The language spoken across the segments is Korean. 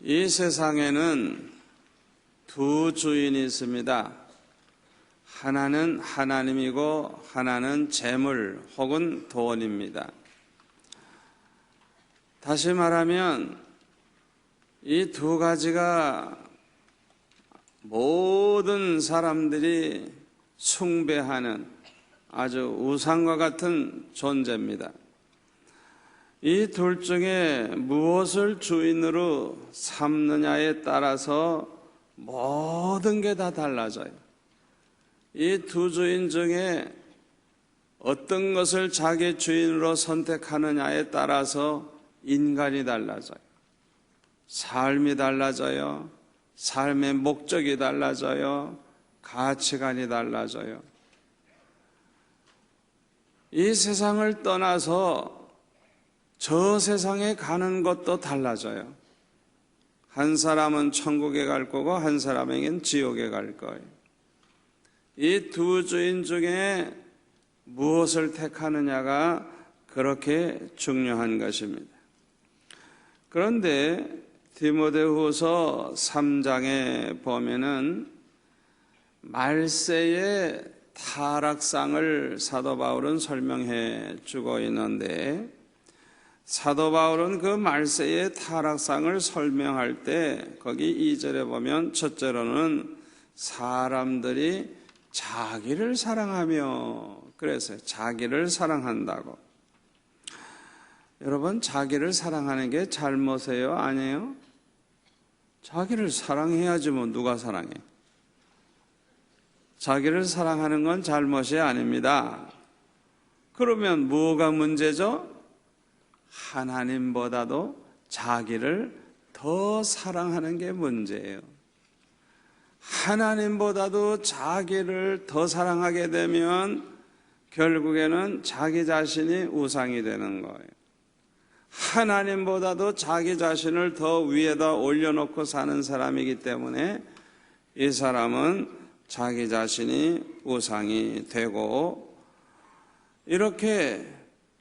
이 세상에는 두 주인이 있습니다. 하나는 하나님이고 하나는 재물 혹은 돈입니다. 다시 말하면 이 두 가지가 모든 사람들이 숭배하는 아주 우상과 같은 존재입니다. 이 둘 중에 무엇을 주인으로 삼느냐에 따라서 모든 게 다 달라져요. 이 두 주인 중에 어떤 것을 자기 주인으로 선택하느냐에 따라서 인간이 달라져요. 삶이 달라져요. 삶의 목적이 달라져요. 가치관이 달라져요. 이 세상을 떠나서 저 세상에 가는 것도 달라져요. 한 사람은 천국에 갈 거고 한 사람에겐 지옥에 갈 거예요. 이 두 주인 중에 무엇을 택하느냐가 그렇게 중요한 것입니다. 그런데 디모데후서 3장에 보면은 말세의 타락상을 사도 바울은 설명해 주고 있는데, 사도 바울은 그 말세의 타락상을 설명할 때 거기 2절에 보면 첫째로는 사람들이 자기를 사랑하며, 그래서 자기를 사랑한다고. 여러분, 자기를 사랑하는 게 잘못이에요? 아니에요? 자기를 사랑해야지 뭐 누가 사랑해? 자기를 사랑하는 건 잘못이 아닙니다. 그러면 뭐가 문제죠? 하나님보다도 자기를 더 사랑하는 게 문제예요. 하나님보다도 자기를 더 사랑하게 되면 결국에는 자기 자신이 우상이 되는 거예요. 하나님보다도 자기 자신을 더 위에다 올려놓고 사는 사람이기 때문에 이 사람은 자기 자신이 우상이 되고, 이렇게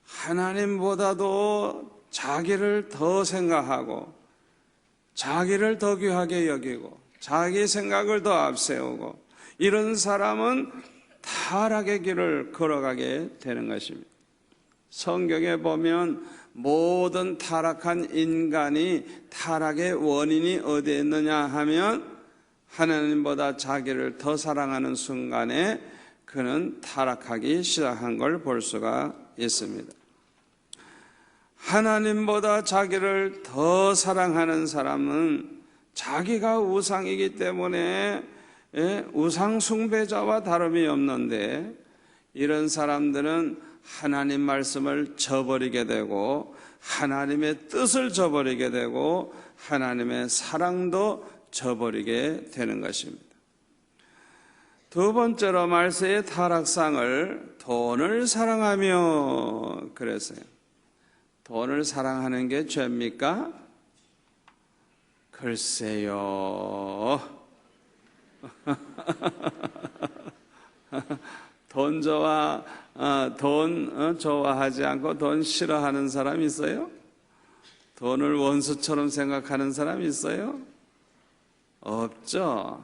하나님보다도 자기를 더 생각하고 자기를 더 귀하게 여기고 자기 생각을 더 앞세우고, 이런 사람은 타락의 길을 걸어가게 되는 것입니다. 성경에 보면 모든 타락한 인간이 타락의 원인이 어디에 있느냐 하면 하나님보다 자기를 더 사랑하는 순간에 그는 타락하기 시작한 걸 볼 수가 있습니다. 하나님보다 자기를 더 사랑하는 사람은 자기가 우상이기 때문에 우상 숭배자와 다름이 없는데, 이런 사람들은 하나님 말씀을 저버리게 되고 하나님의 뜻을 저버리게 되고 하나님의 사랑도 저버리게 되는 것입니다. 두 번째로 말세의 타락상을 돈을 사랑하며, 그랬어요. 돈을 사랑하는 게 죄입니까? 글쎄요. 돈 좋아하지 않고 돈 싫어하는 사람 있어요? 돈을 원수처럼 생각하는 사람 있어요? 없죠.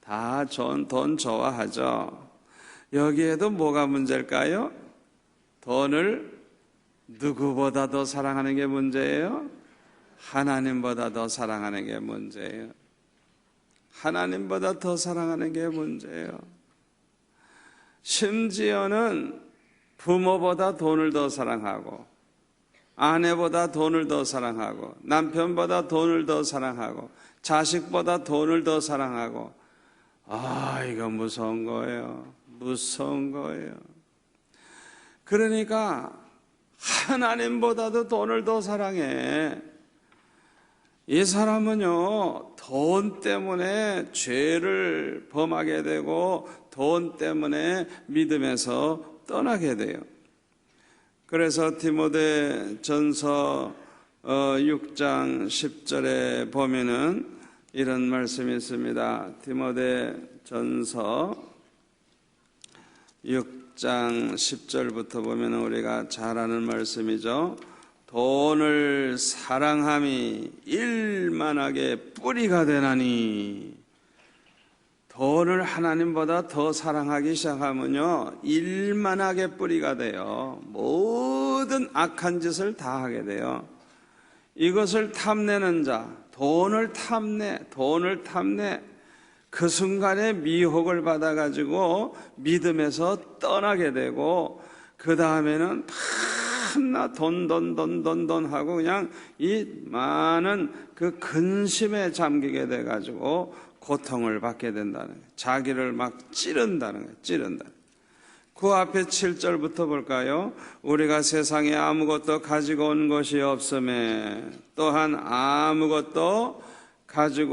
다 돈 좋아하죠. 여기에도 뭐가 문제일까요? 돈을 누구보다 더 사랑하는 게 문제예요? 하나님보다 더 사랑하는 게 문제예요. 하나님보다 더 사랑하는 게 문제예요. 심지어는 부모보다 돈을 더 사랑하고 아내보다 돈을 더 사랑하고 남편보다 돈을 더 사랑하고 자식보다 돈을 더 사랑하고, 이거 무서운 거예요. 무서운 거예요. 그러니까 하나님보다도 돈을 더 사랑해. 이 사람은요, 돈 때문에 죄를 범하게 되고 돈 때문에 믿음에서 떠나게 돼요. 그래서 디모데전서 6장 10절에 보면은 이런 말씀이 있습니다. 디모데전서 6장 10절부터 보면 우리가 잘 아는 말씀이죠. 돈을 사랑함이 일만하게 뿌리가 되나니. 돈을 하나님보다 더 사랑하기 시작하면요, 일만하게 뿌리가 돼요. 모든 악한 짓을 다 하게 돼요. 이것을 탐내는 자, 돈을 탐내. 그 순간에 미혹을 받아가지고 믿음에서 떠나게 되고, 그 다음에는 밤낮 돈 하고 그냥 이 많은 그 근심에 잠기게 돼가지고 고통을 받게 된다는 거예요. 자기를 막 찌른다는 거예요. 그 앞에 7절부터 볼까요? 우리가 세상에 아무것도 가지고 온 것이 없음에 또한 아무것도 가지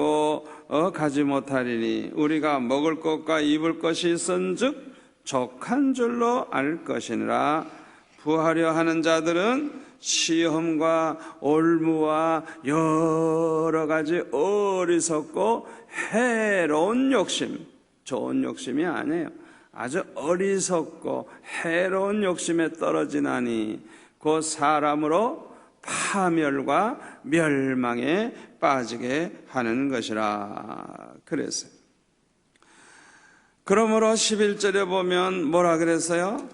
못하리니 우리가 먹을 것과 입을 것이 있은즉 족한 줄로 알 것이니라. 부하려 하는 자들은 시험과 올무와 여러 가지 어리석고 해로운 욕심, 좋은 욕심이 아니에요. 아주 어리석고 해로운 욕심에 떨어지나니 그 사람으로 파멸과 멸망에 빠지게 하는 것이라 그랬어요. 그러므로 11절에 보면 뭐라 그랬어요?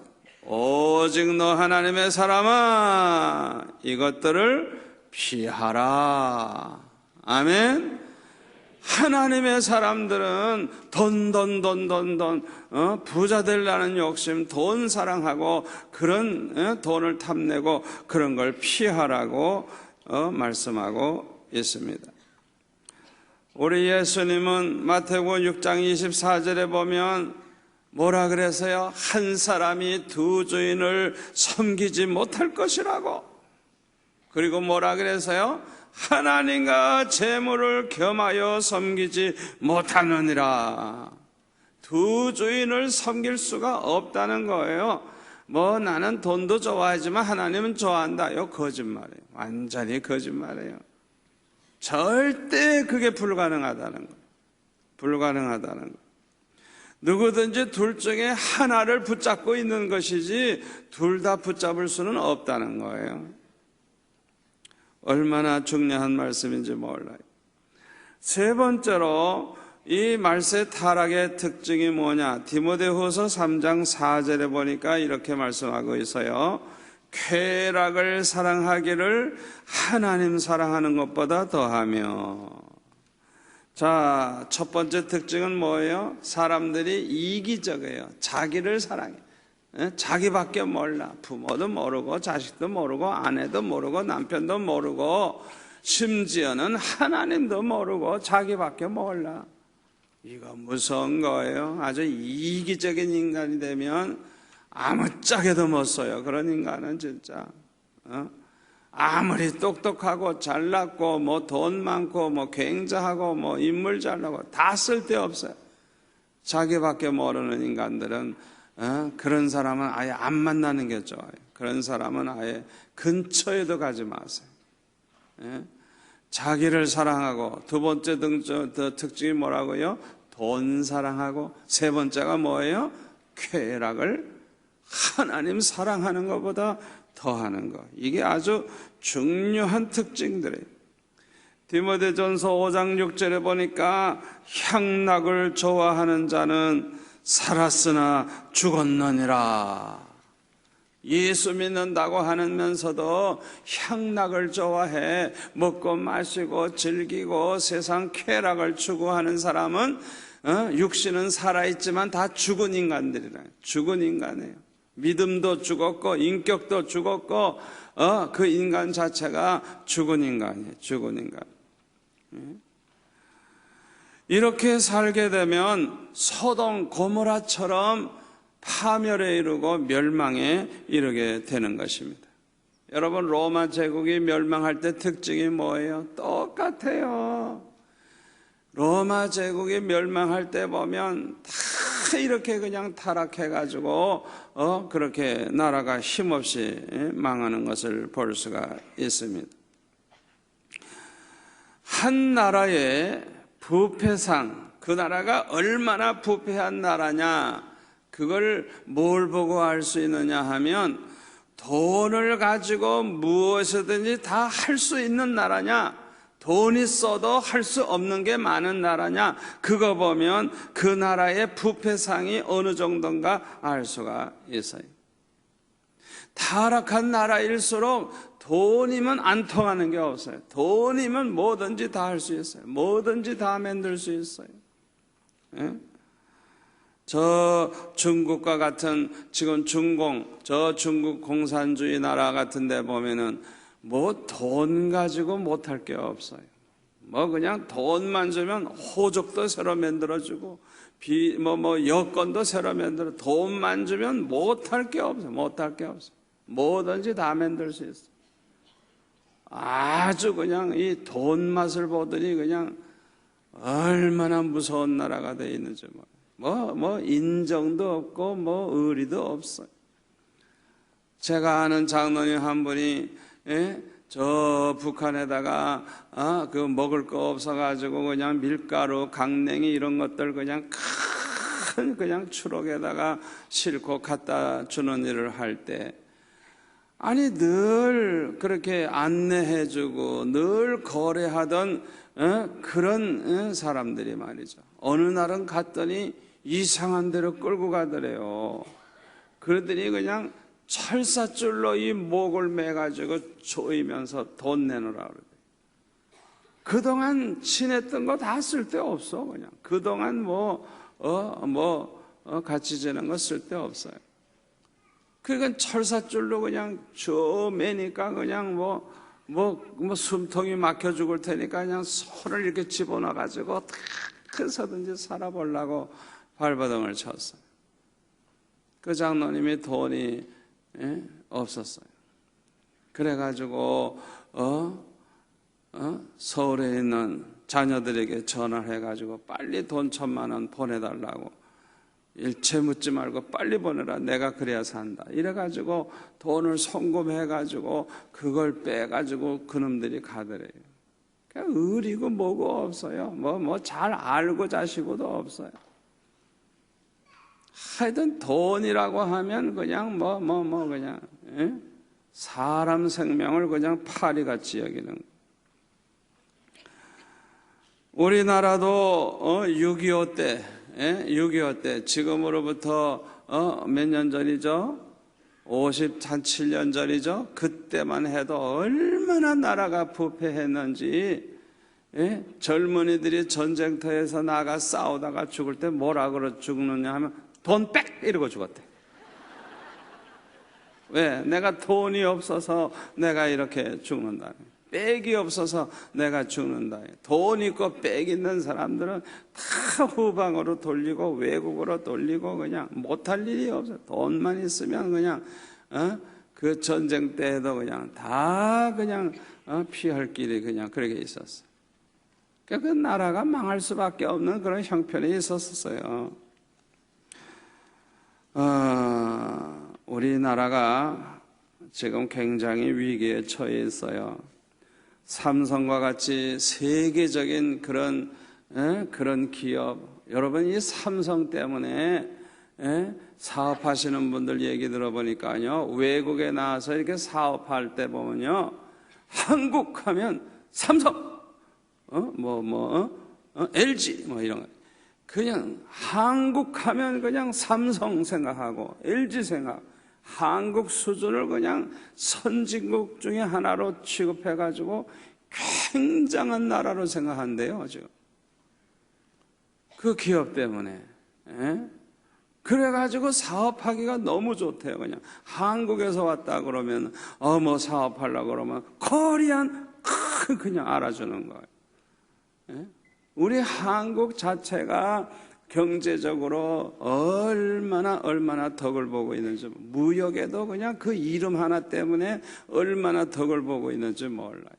오직 너 하나님의 사람아 이것들을 피하라. 아멘. 하나님의 사람들은 돈 부자 되려는 욕심, 돈 사랑하고 그런 돈을 탐내고 그런 걸 피하라고 말씀하고 있습니다. 우리 예수님은 마태복음 6장 24절에 보면 뭐라 그랬어요? 한 사람이 두 주인을 섬기지 못할 것이라고. 그리고 뭐라 그랬어요? 하나님과 재물을 겸하여 섬기지 못하느니라. 두 주인을 섬길 수가 없다는 거예요. 뭐 나는 돈도 좋아하지만 하나님은 좋아한다. 이거 거짓말이에요. 완전히 거짓말이에요. 절대 그게 불가능하다는 거예요. 불가능하다는 거예요. 누구든지 둘 중에 하나를 붙잡고 있는 것이지 둘 다 붙잡을 수는 없다는 거예요. 얼마나 중요한 말씀인지 몰라요. 세 번째로 이 말세 타락의 특징이 뭐냐? 디모데후서 3장 4절에 보니까 이렇게 말씀하고 있어요. 쾌락을 사랑하기를 하나님 사랑하는 것보다 더하며. 자, 첫 번째 특징은 뭐예요? 사람들이 이기적이에요. 자기를 사랑해. 자기밖에 몰라. 부모도 모르고 자식도 모르고 아내도 모르고 남편도 모르고 심지어는 하나님도 모르고 자기밖에 몰라. 이거 무서운 거예요. 아주 이기적인 인간이 되면 아무짝에도 못 써요. 그런 인간은 진짜 아무리 똑똑하고 잘났고 뭐 돈 많고 뭐 굉장하고 뭐 인물 잘나고 다 쓸데없어요. 자기밖에 모르는 인간들은 그런 사람은 아예 안 만나는 게 좋아요. 그런 사람은 아예 근처에도 가지 마세요. 자기를 사랑하고 두 번째 특징이 뭐라고요? 돈 사랑하고 세 번째가 뭐예요? 쾌락을 하나님 사랑하는 것보다 더하는 것. 이게 아주 중요한 특징들이에요. 디모데전서 5장 6절에 보니까 향락을 좋아하는 자는 살았으나 죽었느니라. 예수 믿는다고 하면서도 향락을 좋아해 먹고 마시고 즐기고 세상 쾌락을 추구하는 사람은 육신은 살아있지만 다 죽은 인간들이라. 죽은 인간이에요. 믿음도 죽었고 인격도 죽었고 그 인간 자체가 죽은 인간이에요. 죽은 인간. 이렇게 살게 되면 소돔 고모라처럼 파멸에 이르고 멸망에 이르게 되는 것입니다. 여러분, 로마 제국이 멸망할 때 특징이 뭐예요? 똑같아요. 로마 제국이 멸망할 때 보면 다 이렇게 그냥 타락해가지고 그렇게 나라가 힘없이 망하는 것을 볼 수가 있습니다. 한 나라의 부패상, 그 나라가 얼마나 부패한 나라냐, 그걸 뭘 보고 알 수 있느냐 하면 돈을 가지고 무엇이든지 다 할 수 있는 나라냐? 돈 있어도 할 수 없는 게 많은 나라냐? 그거 보면 그 나라의 부패상이 어느 정도인가 알 수가 있어요. 타락한 나라일수록 돈이면 안 통하는 게 없어요. 돈이면 뭐든지 다 할 수 있어요. 뭐든지 다 만들 수 있어요. 예? 저 중국과 같은 지금 저 중국 공산주의 나라 같은 데 보면은 뭐 돈 가지고 못할 게 없어요. 뭐 그냥 돈만 주면 호적도 새로 만들어주고 여권도 새로 만들어. 돈만 주면 못할 게 없어요. 못할 게 없어요. 뭐든지 다 만들 수 있어요. 아주 그냥 이 돈 맛을 보더니 그냥 얼마나 무서운 나라가 되어 있는지 뭐 인정도 없고 뭐 의리도 없어요. 제가 아는 장로님 한 분이 저 북한에다가 그 먹을 거 없어가지고 그냥 밀가루, 강냉이 이런 것들 그냥 큰 그냥 추록에다가 싣고 갖다 주는 일을 할 때 아니 늘 그렇게 안내해주고 늘 거래하던 그런 사람들이 말이죠. 어느 날은 갔더니 이상한 데로 끌고 가더래요. 그러더니 그냥 철사줄로 이 목을 매가지고 조이면서 돈 내놓으라 그러대. 그동안 지냈던 거 다 쓸데없어. 그냥 그동안 같이 지낸 거 쓸데없어요. 그러니까 철사줄로 그냥 저 매니까 그냥 숨통이 막혀 죽을 테니까 그냥 손을 이렇게 집어넣어가지고 어떻게서든지 살아보려고 발버둥을 쳤어요. 그 장로님이 돈이 없었어요. 그래가지고 서울에 있는 자녀들에게 전화를 해가지고 빨리 돈 1,000만 원 보내달라고, 일체 묻지 말고 빨리 보내라, 내가 그래야 산다 이래가지고 돈을 송금해가지고 그걸 빼가지고 그놈들이 가더래요. 그냥 의리고 뭐고 없어요. 뭐 잘 알고 자시고도 없어요. 하여튼 돈이라고 하면 그냥 그냥 사람 생명을 그냥 파리같이 여기는. 우리나라도 6.25 때 지금으로부터 몇 년 전이죠? 57년 전이죠? 그때만 해도 얼마나 나라가 부패했는지. 젊은이들이 전쟁터에서 나가 싸우다가 죽을 때 뭐라 그러 죽느냐 하면 돈 빽! 이러고 죽었대. 왜? 내가 돈이 없어서 내가 이렇게 죽는다. 빽이 없어서 내가 죽는다. 돈 있고 빽 있는 사람들은 다 후방으로 돌리고 외국으로 돌리고 그냥 못할 일이 없어요. 돈만 있으면 그냥 그 전쟁 때에도 그냥 다 그냥 피할 길이 그냥 그렇게 있었어요. 그러니까 그 나라가 망할 수밖에 없는 그런 형편이 있었어요. 우리나라가 지금 굉장히 위기에 처해 있어요. 삼성과 같이 세계적인 그런 기업, 여러분 이 삼성 때문에 사업하시는 분들 얘기 들어보니까요, 외국에 나와서 이렇게 사업할 때 보면요, 한국 하면 삼성, LG 이런 거. 그냥 한국 하면 그냥 삼성 생각하고 LG 생각, 한국 수준을 그냥 선진국 중에 하나로 취급해가지고 굉장한 나라로 생각한대요, 지금. 그 기업 때문에. 그래가지고 사업하기가 너무 좋대요. 그냥 한국에서 왔다 그러면 사업하려고 그러면 코리안 그냥 알아주는 거예요. 우리 한국 자체가 경제적으로 얼마나 덕을 보고 있는지, 무역에도 그냥 그 이름 하나 때문에 얼마나 덕을 보고 있는지 몰라요.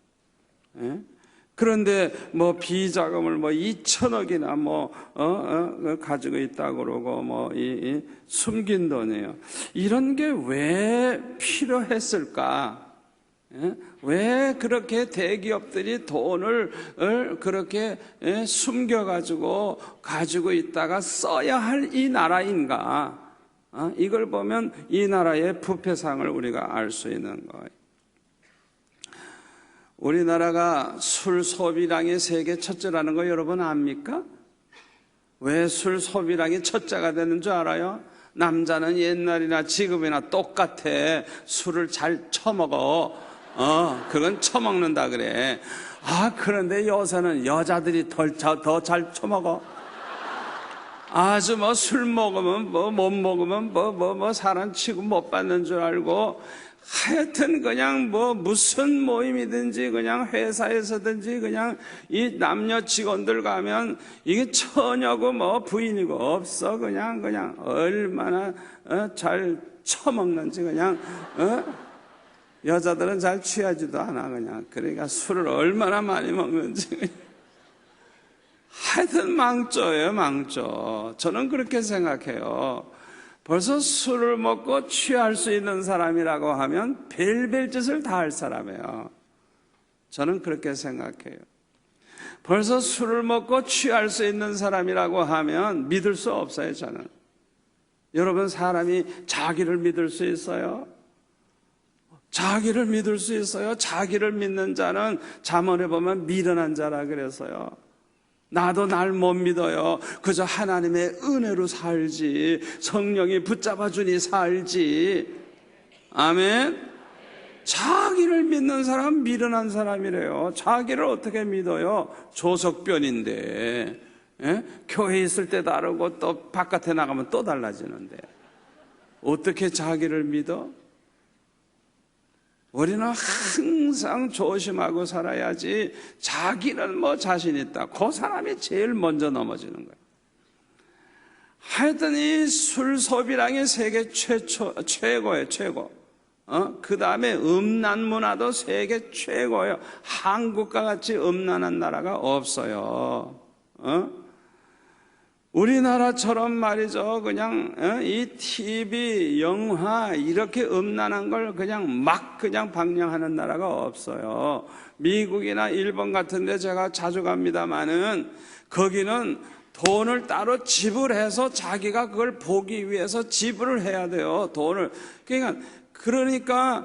그런데 비자금을 2천억이나 가지고 있다고 그러고 이 숨긴 돈이에요. 이런 게 왜 필요했을까? 왜 그렇게 대기업들이 돈을 그렇게 숨겨가지고 가지고 있다가 써야 할 이 나라인가? 이걸 보면 이 나라의 부패상을 우리가 알 수 있는 거예요. 우리나라가 술 소비량이 세계 첫째라는 거 여러분 압니까? 왜 술 소비량이 첫째가 되는 줄 알아요? 남자는 옛날이나 지금이나 똑같아. 술을 잘 처먹어. 그건 처먹는다 그래. 그런데 요새는 여자들이 더 잘 처먹어. 아주 술 먹으면 못 먹으면 사람 취급 못 받는 줄 알고, 하여튼 그냥 무슨 모임이든지 그냥 회사에서든지 그냥 이 남녀 직원들 가면 이게 처녀고 부인이고 없어. 그냥 얼마나 잘 처먹는지 그냥 여자들은 잘 취하지도 않아. 그러니까 술을 얼마나 많이 먹는지 하여튼 망조예요, 망조. 저는 그렇게 생각해요. 벌써 술을 먹고 취할 수 있는 사람이라고 하면 별별 짓을 다 할 사람이에요. 저는 그렇게 생각해요. 벌써 술을 먹고 취할 수 있는 사람이라고 하면 믿을 수 없어요, 저는. 여러분, 사람이 자기를 믿을 수 있어요? 자기를 믿을 수 있어요? 자기를 믿는 자는 잠언에 보면 미련한 자라 그래서요. 나도 날 못 믿어요. 그저 하나님의 은혜로 살지, 성령이 붙잡아주니 살지. 아멘. 자기를 믿는 사람은 미련한 사람이래요. 자기를 어떻게 믿어요? 조석변인데, 교회에 있을 때 다르고 또 바깥에 나가면 또 달라지는데 어떻게 자기를 믿어? 우리는 항상 조심하고 살아야지. 자기는 자신 있다, 그 사람이 제일 먼저 넘어지는 거예요. 하여튼 이 술 소비량이 세계 최고예요, 최고. 그 다음에 음란 문화도 세계 최고예요. 한국과 같이 음란한 나라가 없어요. 우리나라처럼 말이죠. 그냥 이 TV, 영화 이렇게 음란한 걸 그냥 방영하는 나라가 없어요. 미국이나 일본 같은 데 제가 자주 갑니다마는 거기는 돈을 따로 지불해서 자기가 그걸 보기 위해서 지불을 해야 돼요. 돈을. 그러니까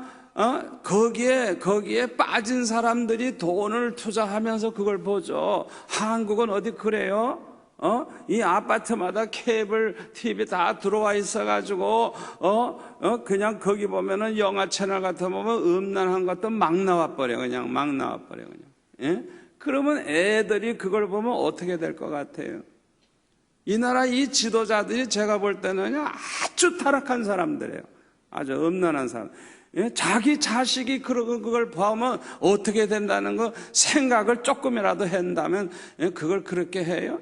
거기에 빠진 사람들이 돈을 투자하면서 그걸 보죠. 한국은 어디 그래요? 이 아파트마다 케이블 TV 다 들어와 있어가지고, 그냥 거기 보면은 영화 채널 같은 거 보면 음란한 것도 막 나와버려. 그냥. 예? 그러면 애들이 그걸 보면 어떻게 될 것 같아요? 이 나라 이 지도자들이 제가 볼 때는 아주 타락한 사람들이에요. 아주 음란한 사람. 예? 자기 자식이 그걸 보면 어떻게 된다는 거 생각을 조금이라도 한다면 그걸 그렇게 해요?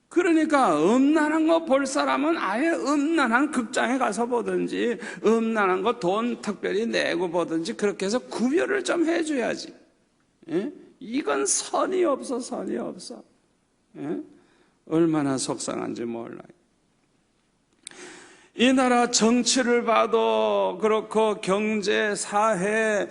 그러니까 음란한 거 볼 사람은 아예 음란한 극장에 가서 보든지 음란한 거 돈 특별히 내고 보든지 그렇게 해서 구별을 좀 해줘야지. 예? 이건 선이 없어. 예? 얼마나 속상한지 몰라요. 이 나라 정치를 봐도 그렇고 경제, 사회,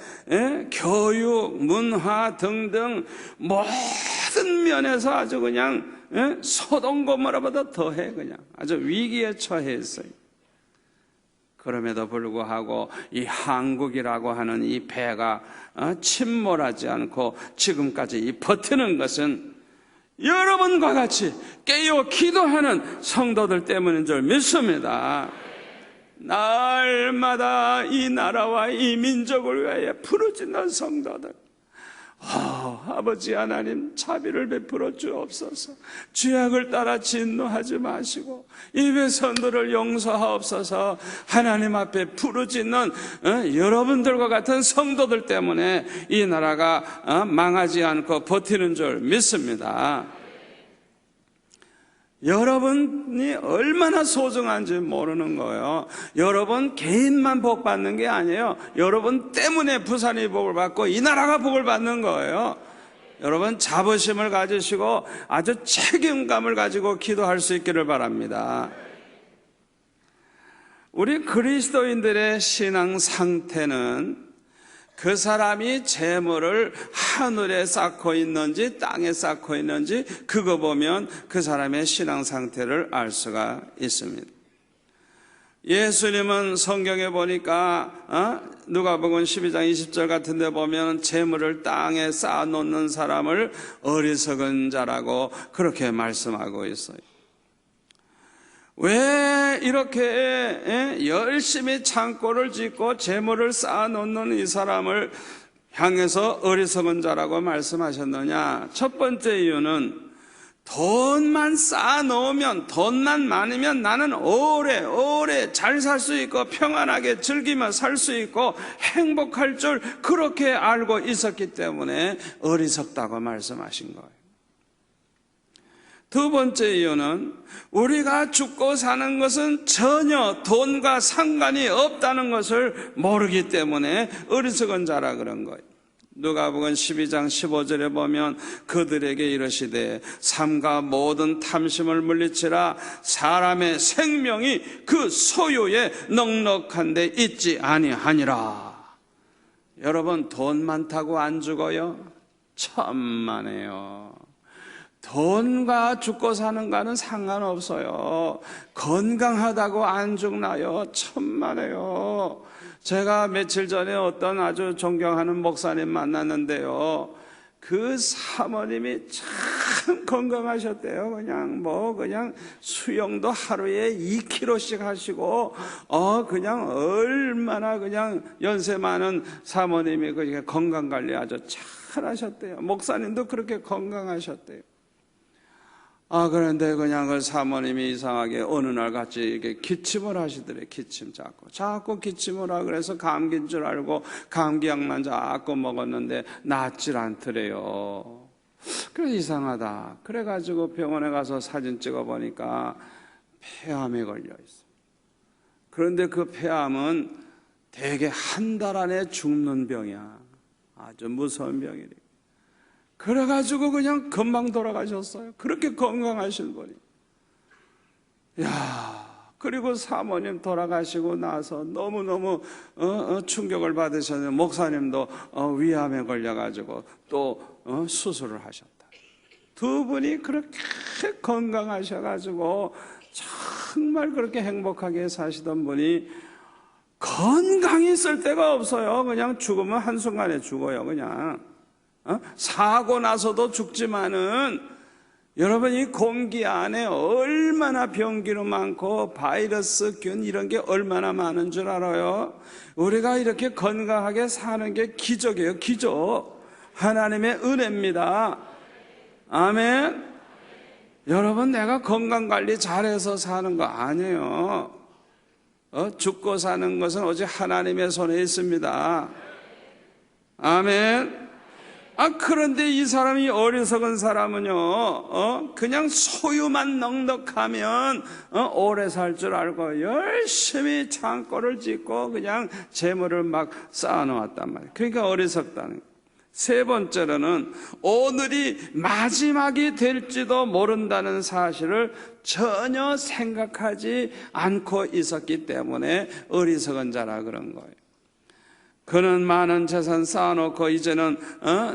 교육, 문화 등등 모든 면에서 아주 그냥 소돔 고모라보다 더해. 그냥 아주 위기에 처해 있어요. 그럼에도 불구하고 이 한국이라고 하는 이 배가 침몰하지 않고 지금까지 버티는 것은 여러분과 같이 깨어 기도하는 성도들 때문인 줄 믿습니다. 날마다 이 나라와 이 민족을 위하여 부르짖는 성도들, 아버지 하나님 자비를 베풀어 주옵소서. 죄악을 따라 진노하지 마시고 이 외선들을 용서하옵소서. 하나님 앞에 부르짖는 여러분들과 같은 성도들 때문에 이 나라가 망하지 않고 버티는 줄 믿습니다. 여러분이 얼마나 소중한지 모르는 거예요. 여러분 개인만 복 받는 게 아니에요. 여러분 때문에 부산이 복을 받고 이 나라가 복을 받는 거예요. 여러분 자부심을 가지시고 아주 책임감을 가지고 기도할 수 있기를 바랍니다. 우리 그리스도인들의 신앙 상태는 그 사람이 재물을 하늘에 쌓고 있는지 땅에 쌓고 있는지 그거 보면 그 사람의 신앙 상태를 알 수가 있습니다. 예수님은 성경에 보니까 누가복음 12장 20절 같은 데 보면 재물을 땅에 쌓아놓는 사람을 어리석은 자라고 그렇게 말씀하고 있어요. 왜 이렇게 열심히 창고를 짓고 재물을 쌓아놓는 이 사람을 향해서 어리석은 자라고 말씀하셨느냐? 첫 번째 이유는 돈만 쌓아놓으면, 돈만 많으면 나는 오래 잘 살 수 있고 평안하게 즐기며 살 수 있고 행복할 줄 그렇게 알고 있었기 때문에 어리석다고 말씀하신 거예요. 두 번째 이유는 우리가 죽고 사는 것은 전혀 돈과 상관이 없다는 것을 모르기 때문에 어리석은 자라 그런 거예요. 누가복음 12장 15절에 보면 그들에게 이르시되 삼가 모든 탐심을 물리치라 사람의 생명이 그 소유에 넉넉한 데 있지 아니하니라. 여러분, 돈 많다고 안 죽어요? 천만에요. 돈과 죽고 사는가는 상관없어요. 건강하다고 안 죽나요? 천만에요. 제가 며칠 전에 어떤 아주 존경하는 목사님 만났는데요, 그 사모님이 참 건강하셨대요. 그냥 수영도 하루에 2kg씩 하시고 그냥 얼마나 그냥 연세 많은 사모님이 건강 관리 아주 잘 하셨대요. 목사님도 그렇게 건강하셨대요. 그런데 그냥 그 사모님이 이상하게 어느 날 같이 이렇게 기침을 하시더래. 기침 자꾸 기침을 하고 그래서 감기인 줄 알고 감기약만 자꾸 먹었는데 낫질 않더래요. 그래서 이상하다. 그래가지고 병원에 가서 사진 찍어 보니까 폐암에 걸려 있어. 그런데 그 폐암은 대개 한 달 안에 죽는 병이야. 아주 무서운 병이래. 그래가지고 그냥 금방 돌아가셨어요. 그렇게 건강하신 분이. 그리고 사모님 돌아가시고 나서 너무너무 충격을 받으셨는데 목사님도 위암에 걸려가지고 또 수술을 하셨다. 두 분이 그렇게 건강하셔가지고 정말 그렇게 행복하게 사시던 분이 건강이 있을 데가 없어요. 그냥 죽으면 한순간에 죽어요. 그냥 사고 나서도 죽지만은 여러분, 이 공기 안에 얼마나 병기로 많고 바이러스, 균 이런 게 얼마나 많은 줄 알아요? 우리가 이렇게 건강하게 사는 게 기적이에요. 기적. 하나님의 은혜입니다. 아멘. 여러분, 내가 건강관리 잘해서 사는 거 아니에요. 죽고 사는 것은 오직 하나님의 손에 있습니다. 아멘. 그런데 이 사람이 어리석은 사람은요, 그냥 소유만 넉넉하면 오래 살 줄 알고 열심히 창고를 짓고 그냥 재물을 막 쌓아놓았단 말이에요. 그러니까 어리석다는 거예요. 세 번째로는 오늘이 마지막이 될지도 모른다는 사실을 전혀 생각하지 않고 있었기 때문에 어리석은 자라 그런 거예요. 그는 많은 재산 쌓아놓고 이제는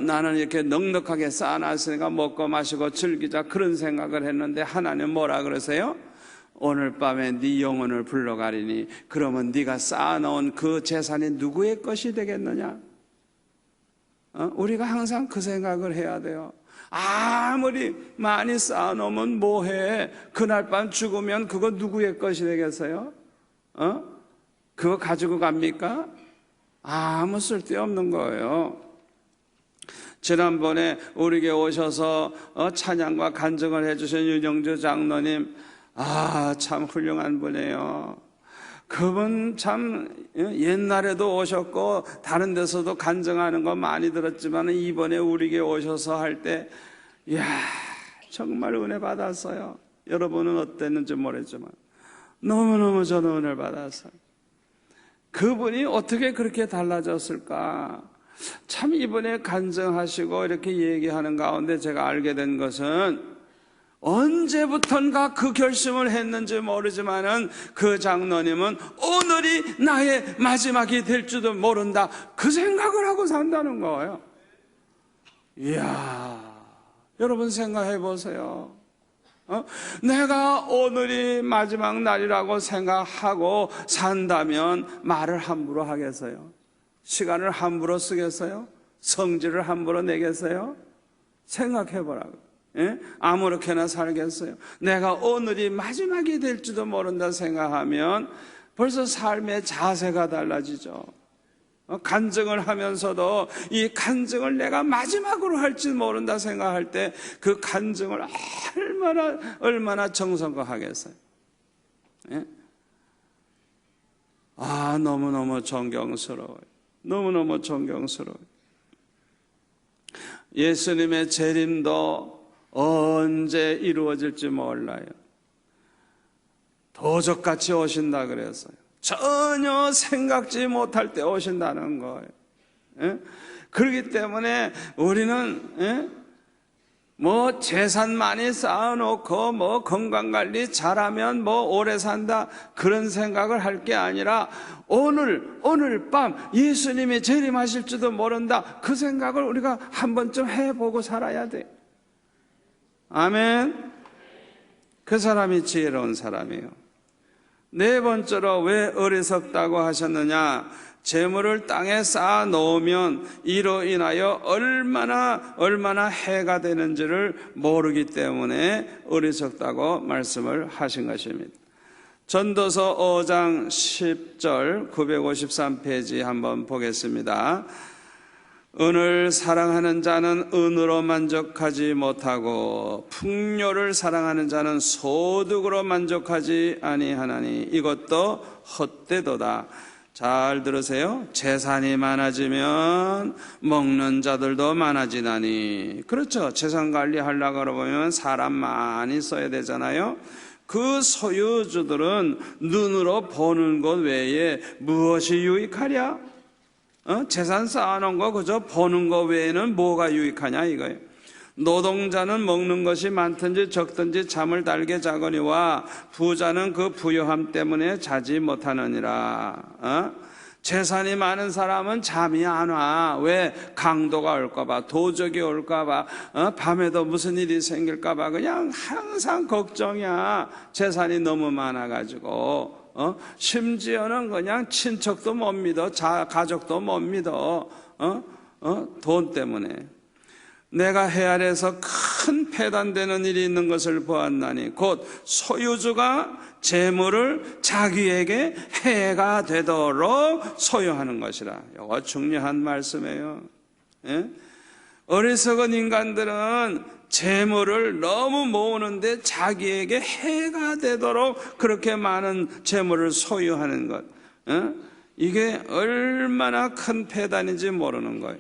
나는 이렇게 넉넉하게 쌓아놨으니까 먹고 마시고 즐기자 그런 생각을 했는데 하나님 뭐라 그러세요? 오늘 밤에 네 영혼을 불러가리니 그러면 네가 쌓아놓은 그 재산이 누구의 것이 되겠느냐? 우리가 항상 그 생각을 해야 돼요. 아무리 많이 쌓아놓으면 뭐해? 그날 밤 죽으면 그거 누구의 것이 되겠어요? 그거 가지고 갑니까? 아무 쓸데없는 거예요. 지난번에 우리에게 오셔서 찬양과 간증을 해주신 윤영주 장로님, 참 훌륭한 분이에요. 그분 참 옛날에도 오셨고 다른 데서도 간증하는 거 많이 들었지만 이번에 우리에게 오셔서 할 때 정말 은혜 받았어요. 여러분은 어땠는지 모르지만 너무너무 저는 은혜를 받았어요. 그분이 어떻게 그렇게 달라졌을까? 참 이번에 간증하시고 이렇게 얘기하는 가운데 제가 알게 된 것은 언제부턴가 그 결심을 했는지 모르지만은 그 장로님은 오늘이 나의 마지막이 될지도 모른다 그 생각을 하고 산다는 거예요. 이야, 여러분 생각해 보세요. 내가 오늘이 마지막 날이라고 생각하고 산다면 말을 함부로 하겠어요? 시간을 함부로 쓰겠어요? 성질을 함부로 내겠어요? 생각해보라고. 아무렇게나 살겠어요? 내가 오늘이 마지막이 될지도 모른다 생각하면 벌써 삶의 자세가 달라지죠. 간증을 하면서도 이 간증을 내가 마지막으로 할지 모른다 생각할 때 그 간증을 얼마나 정성껏 하겠어요. 너무너무 존경스러워요. 너무너무 존경스러워요. 예수님의 재림도 언제 이루어질지 몰라요. 도적같이 오신다 그랬어요. 전혀 생각지 못할 때 오신다는 거예요. 그렇기 때문에 우리는 뭐 재산 많이 쌓아놓고 뭐 건강관리 잘하면 뭐 오래 산다 그런 생각을 할 게 아니라 오늘 밤 예수님이 재림하실지도 모른다 그 생각을 우리가 한 번쯤 해보고 살아야 돼. 아멘. 그 사람이 지혜로운 사람이에요. 네 번째로 왜 어리석다고 하셨느냐? 재물을 땅에 쌓아 놓으면 이로 인하여 얼마나 해가 되는지를 모르기 때문에 어리석다고 말씀을 하신 것입니다. 전도서 5장 10절 953페이지 한번 보겠습니다. 은을 사랑하는 자는 은으로 만족하지 못하고 풍요를 사랑하는 자는 소득으로 만족하지 아니하나니 이것도 헛되도다. 잘 들으세요. 재산이 많아지면 먹는 자들도 많아지나니. 그렇죠. 재산 관리하려고 그러면 사람 많이 써야 되잖아요. 그 소유주들은 눈으로 보는 것 외에 무엇이 유익하랴? 재산 쌓아놓은 거 그저 보는 거 외에는 뭐가 유익하냐 이거예요. 노동자는 먹는 것이 많든지 적든지 잠을 달게 자거니와 부자는 그 부요함 때문에 자지 못하느니라. 재산이 많은 사람은 잠이 안 와. 왜? 강도가 올까봐, 도적이 올까봐, 밤에도 무슨 일이 생길까봐 그냥 항상 걱정이야. 재산이 너무 많아가지고. 심지어는 그냥 친척도 못 믿어, 가족도 못 믿어. 돈 때문에. 내가 해 아래에서 큰 폐단되는 일이 있는 것을 보았나니 곧 소유주가 재물을 자기에게 해가 되도록 소유하는 것이라. 이거 중요한 말씀이에요. 어리석은 인간들은 재물을 너무 모으는데 자기에게 해가 되도록 그렇게 많은 재물을 소유하는 것. 이게 얼마나 큰 폐단인지 모르는 거예요.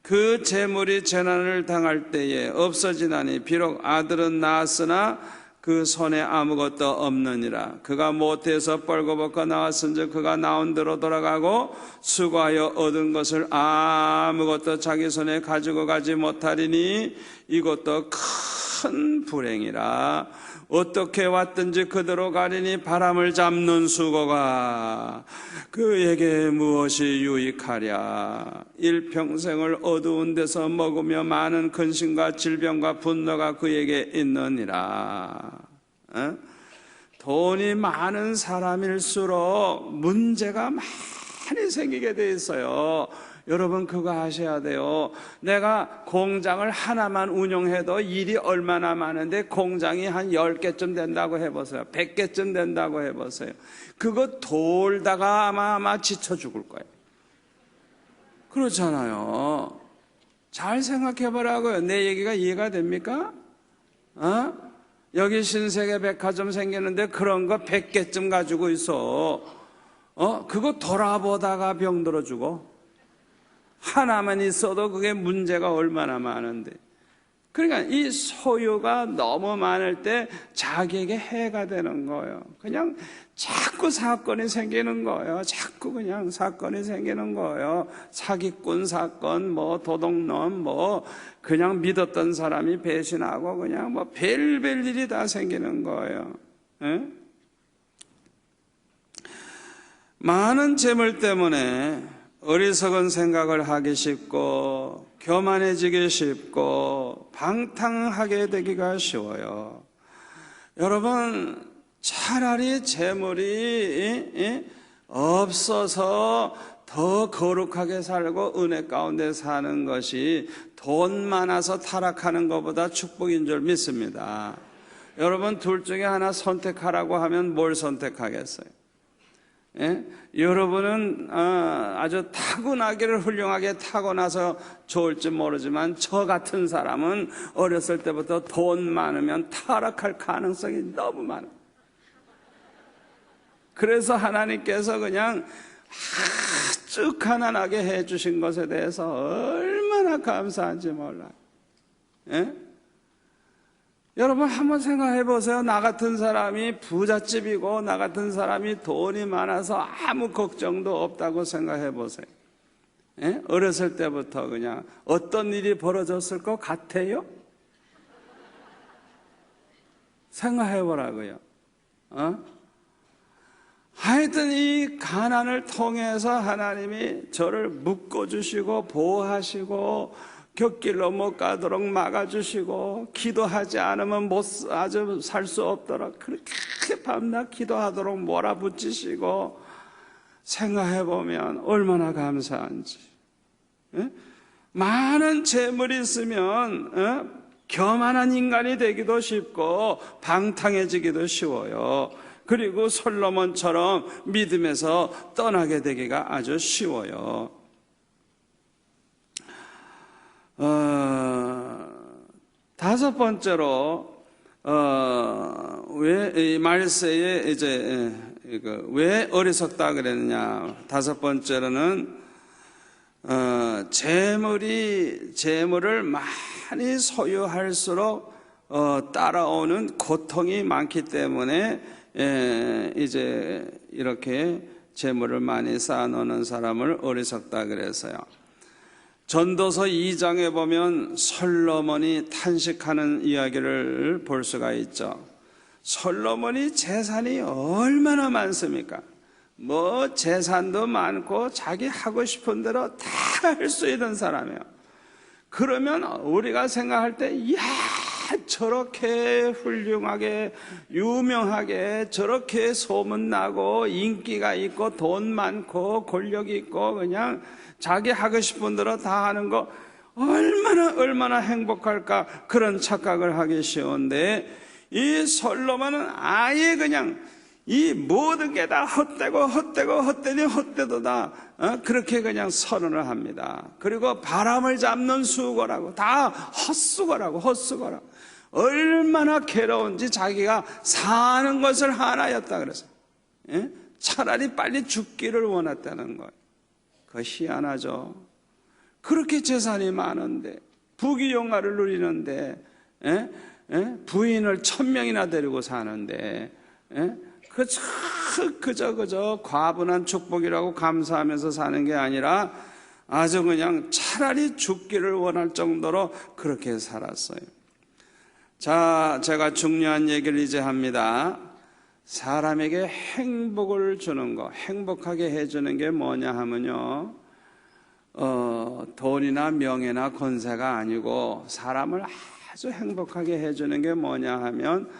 그 재물이 재난을 당할 때에 없어지나니 비록 아들은 낳았으나 그 손에 아무것도 없느니라. 그가 모태에서 뻘거벗고 나왔은즉 그가 나온 대로 돌아가고 수고하여 얻은 것을 아무것도 자기 손에 가지고 가지 못하리니 이것도 큰 불행이라. 어떻게 왔든지 그대로 가리니 바람을 잡는 수고가 그에게 무엇이 유익하랴. 일평생을 어두운 데서 먹으며 많은 근심과 질병과 분노가 그에게 있느니라. 돈이 많은 사람일수록 문제가 많이 생기게 돼 있어요. 여러분 그거 아셔야 돼요. 내가 공장을 하나만 운영해도 일이 얼마나 많은데 공장이 한 10개쯤 된다고 해보세요. 100개쯤 된다고 해보세요. 그거 돌다가 아마 지쳐 죽을 거예요. 그렇잖아요. 잘 생각해보라고요. 내 얘기가 이해가 됩니까? 여기 신세계 백화점 생기는데 그런 거 100개쯤 가지고 있어. 그거 돌아보다가 병들어 죽어. 하나만 있어도 그게 문제가 얼마나 많은데. 그러니까 이 소유가 너무 많을 때 자기에게 해가 되는 거예요. 그냥 자꾸 사건이 생기는 거예요. 자꾸 그냥 사건이 생기는 거예요. 사기꾼 사건, 뭐 도둑놈, 뭐 그냥 믿었던 사람이 배신하고 그냥 뭐 별별 일이 다 생기는 거예요. 많은 재물 때문에 어리석은 생각을 하기 쉽고 교만해지기 쉽고 방탕하게 되기가 쉬워요. 여러분, 차라리 재물이 없어서 더 거룩하게 살고 은혜 가운데 사는 것이 돈 많아서 타락하는 것보다 축복인 줄 믿습니다. 여러분, 둘 중에 하나 선택하라고 하면 뭘 선택하겠어요? 예? 여러분은 아주 타고나기를 훌륭하게 타고나서 좋을지 모르지만 저 같은 사람은 어렸을 때부터 돈 많으면 타락할 가능성이 너무 많아요. 그래서 하나님께서 그냥 아주 가난하게 해주신 것에 대해서 얼마나 감사한지 몰라요. 예? 여러분 한번 생각해 보세요. 나 같은 사람이 부잣집이고 나 같은 사람이 돈이 많아서 아무 걱정도 없다고 생각해 보세요. 예? 어렸을 때부터 그냥 어떤 일이 벌어졌을 것 같아요? 생각해 보라고요. 하여튼 이 가난을 통해서 하나님이 저를 묶어주시고 보호하시고 곁길로 못 가도록 막아주시고 기도하지 않으면 아주 살 수 없도록 그렇게 밤낮 기도하도록 몰아붙이시고 생각해보면 얼마나 감사한지. 많은 재물이 있으면 교만한 인간이 되기도 쉽고 방탕해지기도 쉬워요. 그리고 솔로몬처럼 믿음에서 떠나게 되기가 아주 쉬워요. 다섯 번째로 왜 이 말세에 이제 왜 어리석다 그랬느냐? 다섯 번째로는 재물을 많이 소유할수록 따라오는 고통이 많기 때문에 이제 이렇게 재물을 많이 쌓아놓는 사람을 어리석다 그래서요. 전도서 2장에 보면 솔로몬이 탄식하는 이야기를 볼 수가 있죠. 솔로몬이 재산이 얼마나 많습니까? 뭐 재산도 많고 자기 하고 싶은 대로 다 할 수 있는 사람이에요. 그러면 우리가 생각할 때 이야 저렇게 훌륭하게 유명하게 저렇게 소문나고 인기가 있고 돈 많고 권력이 있고 그냥 자기 하고 싶은 대로 다 하는 거 얼마나 행복할까 그런 착각을 하기 쉬운데 이 솔로몬은 아예 그냥 이 모든 게 다 헛되니 헛되도다 그렇게 그냥 선언을 합니다. 그리고 바람을 잡는 수고라고 다 헛수고라고 얼마나 괴로운지 자기가 사는 것을 하나였다 그랬어요. 차라리 빨리 죽기를 원했다는 거예요. 그거 희한하죠. 그렇게 재산이 많은데 부귀영화를 누리는데 부인을 1000명이나 데리고 사는데 그저 과분한 축복이라고 감사하면서 사는 게 아니라 아주 그냥 차라리 죽기를 원할 정도로 그렇게 살았어요. 자, 제가 중요한 얘기를 이제 합니다. 사람에게 행복을 주는 거, 행복하게 해주는 게 뭐냐 하면요, 돈이나 명예나 권세가 아니고 사람을 아주 행복하게 해주는 게 뭐냐 하면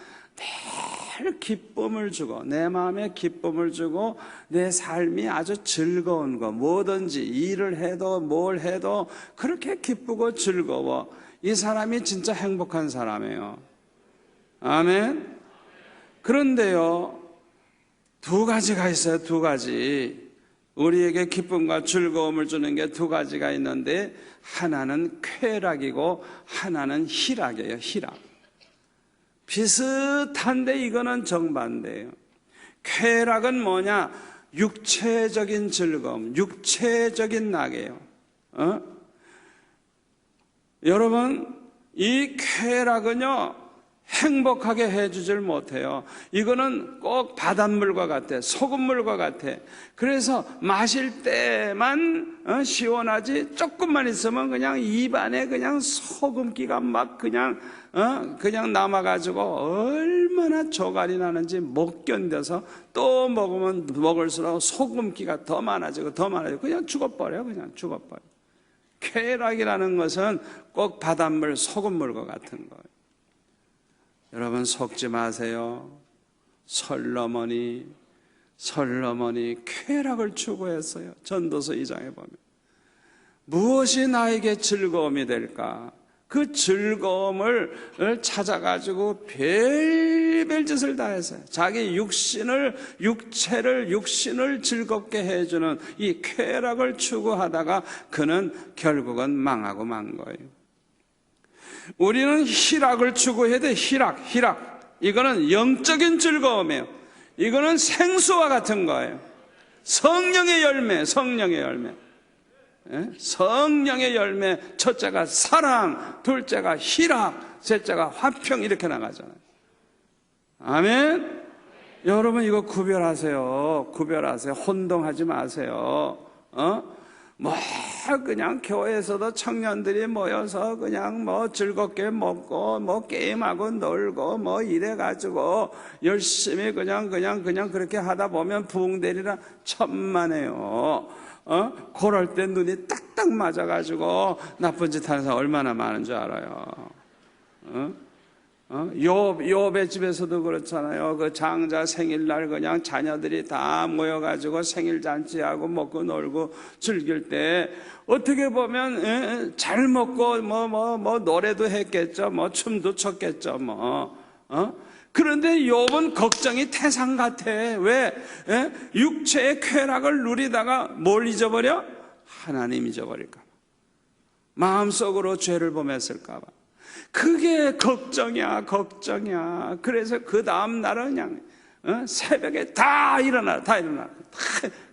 늘 기쁨을 주고 내 마음에 기쁨을 주고 내 삶이 아주 즐거운 거, 뭐든지 일을 해도 뭘 해도 그렇게 기쁘고 즐거워. 이 사람이 진짜 행복한 사람이에요. 아멘. 그런데요, 두 가지가 있어요. 두 가지. 우리에게 기쁨과 즐거움을 주는 게 두 가지가 있는데 하나는 쾌락이고 하나는 희락이에요. 희락. 비슷한데 이거는 정반대예요. 쾌락은 뭐냐? 육체적인 즐거움, 육체적인 낙이에요. 여러분, 이 쾌락은요 행복하게 해주질 못해요. 이거는 꼭 바닷물과 같아, 소금물과 같아. 그래서 마실 때만 시원하지 조금만 있으면 그냥 입안에 그냥 소금기가 막 그냥 남아가지고 얼마나 조갈이 나는지 못 견뎌서 또 먹으면 먹을수록 소금기가 더 많아지고 그냥 죽어버려. 쾌락이라는 것은 꼭 바닷물, 소금물과 같은 거예요. 여러분 속지 마세요. 솔로몬이 쾌락을 추구했어요. 전도서 2장에 보면 무엇이 나에게 즐거움이 될까? 그 즐거움을 찾아가지고 별별 짓을 다 했어요. 자기 육신을 즐겁게 해주는 이 쾌락을 추구하다가 그는 결국은 망하고 만 거예요. 우리는 희락을 추구해야 돼. 희락. 이거는 영적인 즐거움이에요. 이거는 생수와 같은 거예요. 성령의 열매. 성령의 열매, 첫째가 사랑, 둘째가 희락, 셋째가 화평, 이렇게 나가잖아요. 아멘. 여러분 이거 구별하세요. 혼동하지 마세요. 그냥 교회에서도 청년들이 모여서 그냥 즐겁게 먹고 게임하고 놀고 이래가지고 열심히 그냥 그렇게 하다 보면 부흥되리라 천만에요. 그럴 때 눈이 딱딱 맞아가지고 나쁜 짓 하는 사람 얼마나 많은 줄 알아요. 욥의 집에서도 그렇잖아요. 그 장자 생일날 그냥 자녀들이 다 모여가지고 생일 잔치하고 먹고 놀고 즐길 때 어떻게 보면 잘 먹고 노래도 했겠죠. 춤도 췄겠죠. 그런데 욥은 걱정이 태산 같아. 왜? 육체의 쾌락을 누리다가 뭘 잊어버려? 하나님 잊어버릴까 봐. 마음속으로 죄를 범했을까 봐. 그게 걱정이야. 그래서 그 다음 날은 그냥 새벽에 다 일어나.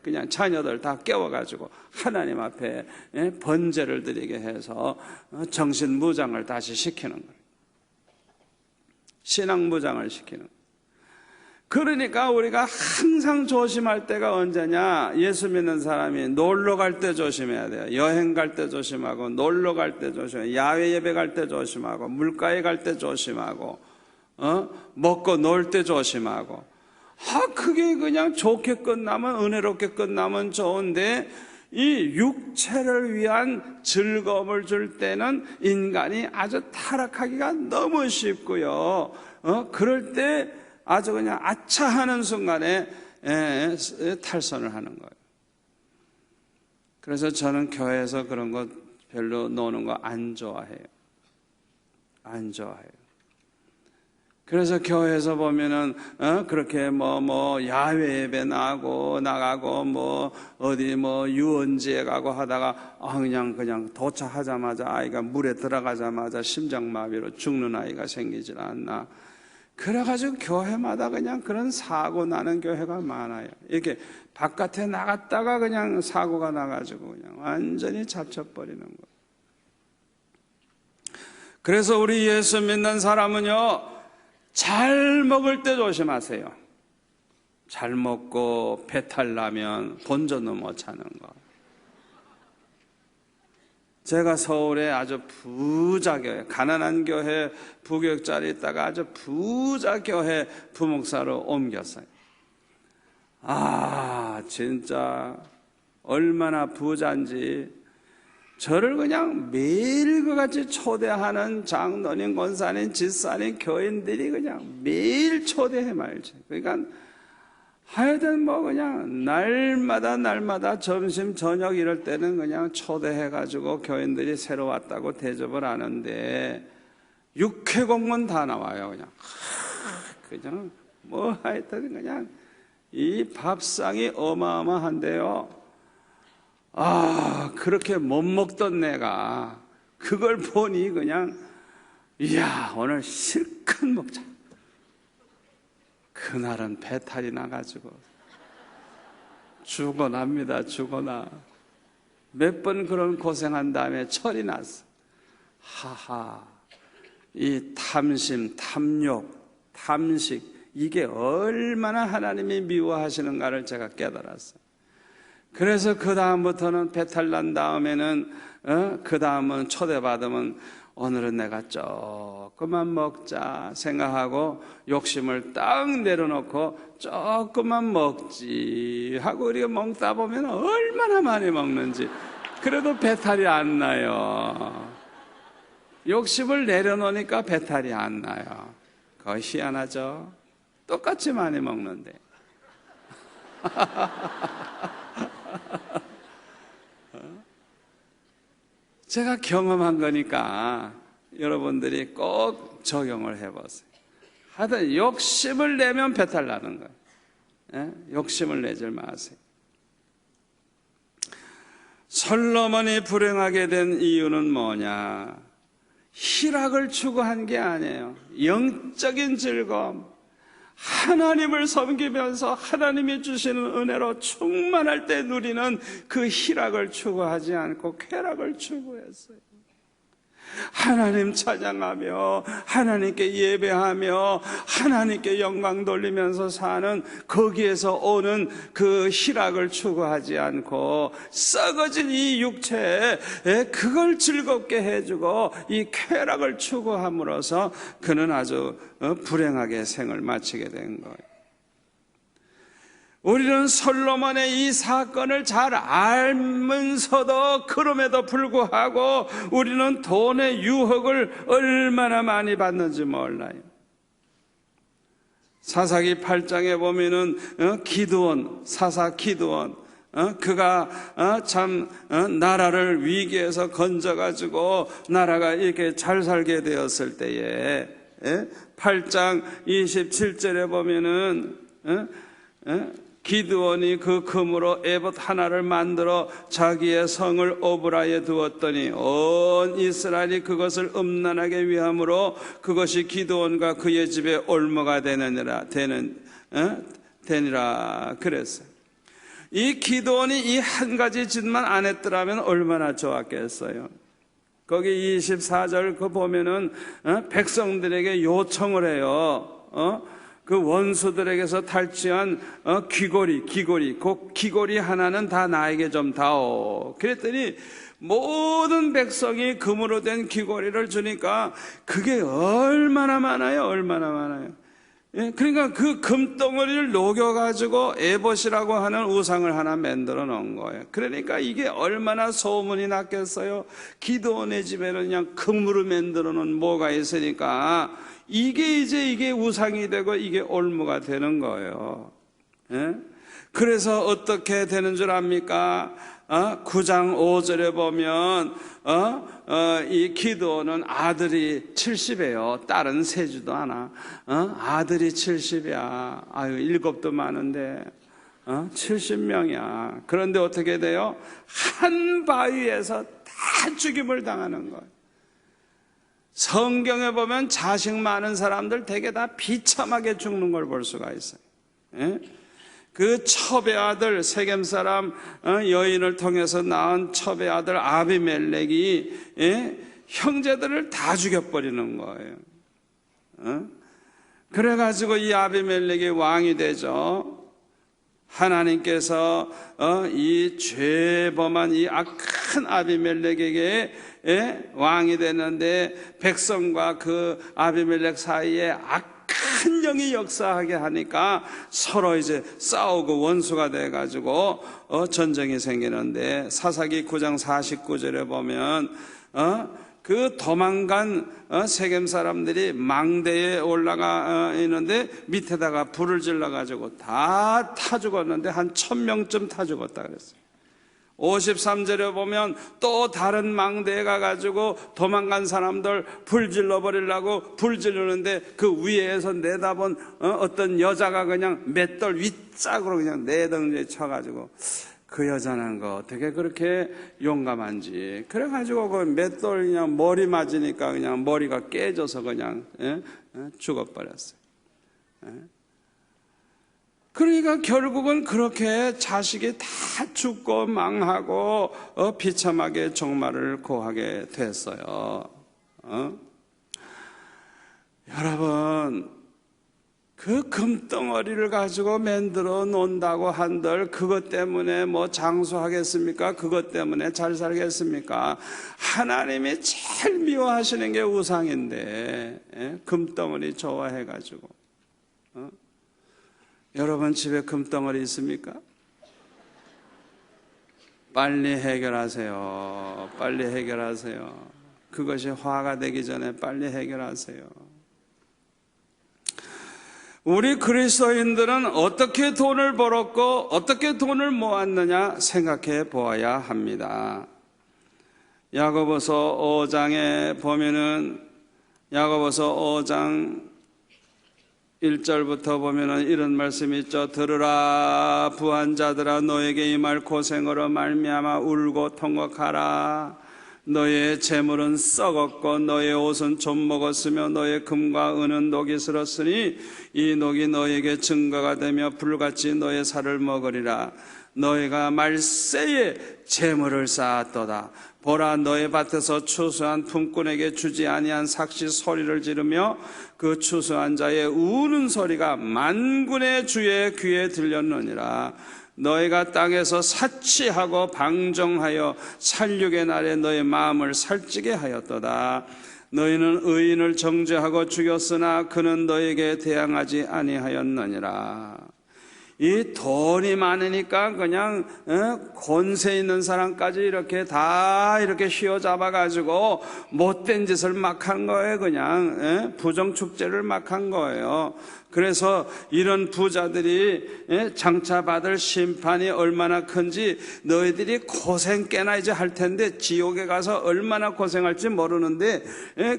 그냥 자녀들 다 깨워가지고 하나님 앞에 번제를 드리게 해서 정신무장을 다시 시키는 거예요. 신앙무장을 시키는 거예요. 그러니까 우리가 항상 조심할 때가 언제냐? 예수 믿는 사람이 놀러 갈 때 조심해야 돼요. 여행 갈 때 조심하고, 놀러 갈 때 조심하고, 야외 예배 갈 때 조심하고, 물가에 갈 때 조심하고, 먹고 놀 때 조심하고. 그게 그냥 좋게 끝나면, 은혜롭게 끝나면 좋은데, 이 육체를 위한 즐거움을 줄 때는 인간이 아주 타락하기가 너무 쉽고요. 그럴 때 아주 그냥 아차하는 순간에 탈선을 하는 거예요. 그래서 저는 교회에서 그런 거 별로 노는 거 안 좋아해요. 그래서 교회에서 보면은 그렇게 야외 예배 나가고 어디 유원지에 가고 하다가 그냥 도착하자마자 아이가 물에 들어가자마자 심장마비로 죽는 아이가 생기질 않나. 그래가지고 교회마다 그냥 그런 사고 나는 교회가 많아요. 이렇게 바깥에 나갔다가 그냥 사고가 나가지고 그냥 완전히 잡쳐버리는 거예요. 그래서 우리 예수 믿는 사람은요, 잘 먹을 때 조심하세요. 잘 먹고 배탈 나면 본전도 못 차는 거. 제가 서울에 아주 부자 교회, 가난한 교회 부교육자리 있다가 아주 부자 교회 부목사로 옮겼어요. 진짜 얼마나 부자인지 저를 그냥 매일 그같이 초대하는 장로님, 권사님, 집사님, 교인들이 그냥 매일 초대해 말지. 그러니까 하여튼 그냥 날마다 점심 저녁 이럴 때는 그냥 초대해가지고 교인들이 새로 왔다고 대접을 하는데 육회공문 다 나와요. 그냥 하여튼 그냥 이 밥상이 어마어마한데요. 그렇게 못 먹던 내가 그걸 보니 그냥 오늘 실컷 먹자. 그날은 배탈이 나가지고 죽어납니다. 몇 번 그런 고생한 다음에 철이 났어. 이 탐심, 탐욕, 탐식, 이게 얼마나 하나님이 미워하시는가를 제가 깨달았어요. 그래서 그 다음부터는 배탈 난 다음에는 그 다음은 초대받으면 오늘은 내가 조금만 먹자 생각하고 욕심을 딱 내려놓고 조금만 먹지 하고 우리가 먹다 보면 얼마나 많이 먹는지 그래도 배탈이 안 나요. 욕심을 내려놓으니까 배탈이 안 나요. 그거 희한하죠? 똑같이 많이 먹는데. 제가 경험한 거니까 여러분들이 꼭 적용을 해보세요. 하여튼 욕심을 내면 배탈 나는 거예요. 예? 욕심을 내지 마세요. 솔로몬이 불행하게 된 이유는 뭐냐? 희락을 추구한 게 아니에요. 영적인 즐거움, 하나님을 섬기면서 하나님이 주시는 은혜로 충만할 때 누리는 그 희락을 추구하지 않고 쾌락을 추구했어요. 하나님 찬양하며 하나님께 예배하며 하나님께 영광 돌리면서 사는 거기에서 오는 그 희락을 추구하지 않고 썩어진 이 육체에 그걸 즐겁게 해주고 이 쾌락을 추구함으로써 그는 아주 불행하게 생을 마치게 된 거예요. 우리는 솔로몬의 이 사건을 잘 알면서도 그럼에도 불구하고 우리는 돈의 유혹을 얼마나 많이 받는지 몰라요. 사사기 8장에 보면은 기드온, 사사 기드온, 그가 참 나라를 위기에서 건져가지고 나라가 이렇게 잘 살게 되었을 때에 8장 27절에 보면은 기드온이 그 금으로 에봇 하나를 만들어 자기의 성을 오브라에 두었더니 온 이스라엘이 그것을 음란하게 위함으로 그것이 기드온과 그의 집에 올무가 되니라 그랬어요. 이 기드온이 이 한 가지 짓만 안 했더라면 얼마나 좋았겠어요. 거기 24절 그 보면은 백성들에게 요청을 해요. 그 원수들에게서 탈취한 귀고리, 그 귀고리 하나는 다 나에게 좀 다오. 그랬더니 모든 백성이 금으로 된 귀고리를 주니까 그게 얼마나 많아요, 얼마나 많아요. 예, 그러니까 그 금덩어리를 녹여가지고 에봇이라고 하는 우상을 하나 만들어 놓은 거예요. 그러니까 이게 얼마나 소문이 났겠어요. 기드온의 집에는 그냥 금으로 만들어 놓은 뭐가 있으니까 이게 우상이 되고 이게 올무가 되는 거예요. 예? 그래서 어떻게 되는 줄 압니까? 9장 5절에 보면 이 기드온은 아들이 70이에요. 딸은 세지도 않아. 아들이 70이야. 아유, 7도 많은데 70명이야. 그런데 어떻게 돼요? 한 바위에서 다 죽임을 당하는 거예요. 성경에 보면 자식 많은 사람들 되게 다 비참하게 죽는 걸 볼 수가 있어요. 예? 그 첩의 아들, 세겜 사람 여인을 통해서 낳은 첩의 아들 아비멜렉이 형제들을 다 죽여버리는 거예요. 그래가지고 이 아비멜렉이 왕이 되죠. 하나님께서 이 죄범한 이 악한 아비멜렉에게 왕이 되는데 백성과 그 아비멜렉 사이에 악한 영이 역사하게 하니까 서로 이제 싸우고 원수가 돼가지고 전쟁이 생기는데 사사기 9장 49절에 보면 그 도망간 세겜 사람들이 망대에 올라가 있는데 밑에다가 불을 질러가지고 다 타 죽었는데 한 1000명쯤 타 죽었다 그랬어요. 53절에 보면 또 다른 망대에 가가지고 도망간 사람들 불 질러버리려고 불 지르는데 그 위에서 내다본 어떤 여자가 그냥 맷돌 윗짝으로 그냥 내덩지에 쳐가지고 그 여자는 거 어떻게 그렇게 용감한지 그래가지고 그 맷돌 그냥 머리 맞으니까 그냥 머리가 깨져서 그냥 죽어버렸어요. 그러니까 결국은 그렇게 자식이 다 죽고 망하고 비참하게 종말을 고하게 됐어요. 여러분, 그 금덩어리를 가지고 만들어 놓는다고 한들 그것 때문에 뭐 장수하겠습니까? 그것 때문에 잘 살겠습니까? 하나님이 제일 미워하시는 게 우상인데 금덩어리 좋아해가지고 여러분 집에 금덩어리 있습니까? 빨리 해결하세요. 빨리 해결하세요. 그것이 화가 되기 전에 빨리 해결하세요. 우리 그리스도인들은 어떻게 돈을 벌었고 어떻게 돈을 모았느냐 생각해 보아야 합니다. 야고보서 5장에 보면은 야고보서 5장 1절부터 보면은 이런 말씀이 있죠. 들으라 부한 자들아, 너에게 임할 고생으로 말미암아 울고 통곡하라. 너의 재물은 썩었고 너의 옷은 좀 먹었으며 너의 금과 은은 녹이 슬었으니 이 녹이 너에게 증거가 되며 불같이 너의 살을 먹으리라. 너희가 말세에 재물을 쌓았도다. 보라, 너의 밭에서 추수한 품꾼에게 주지 아니한 삭시 소리를 지르며 그 추수한 자의 우는 소리가 만군의 주의 귀에 들렸느니라. 너희가 땅에서 사치하고 방종하여 살육의 날에 너의 마음을 살찌게 하였도다. 너희는 의인을 정죄하고 죽였으나 그는 너에게 대항하지 아니하였느니라. 이 돈이 많으니까 그냥 권세 있는 사람까지 이렇게 다 이렇게 휘어잡아 가지고 못된 짓을 막 한 거예요. 그냥 부정축제를 막 한 거예요. 그래서 이런 부자들이 장차 받을 심판이 얼마나 큰지 너희들이 고생 꽤나 이제 할 텐데, 지옥에 가서 얼마나 고생할지 모르는데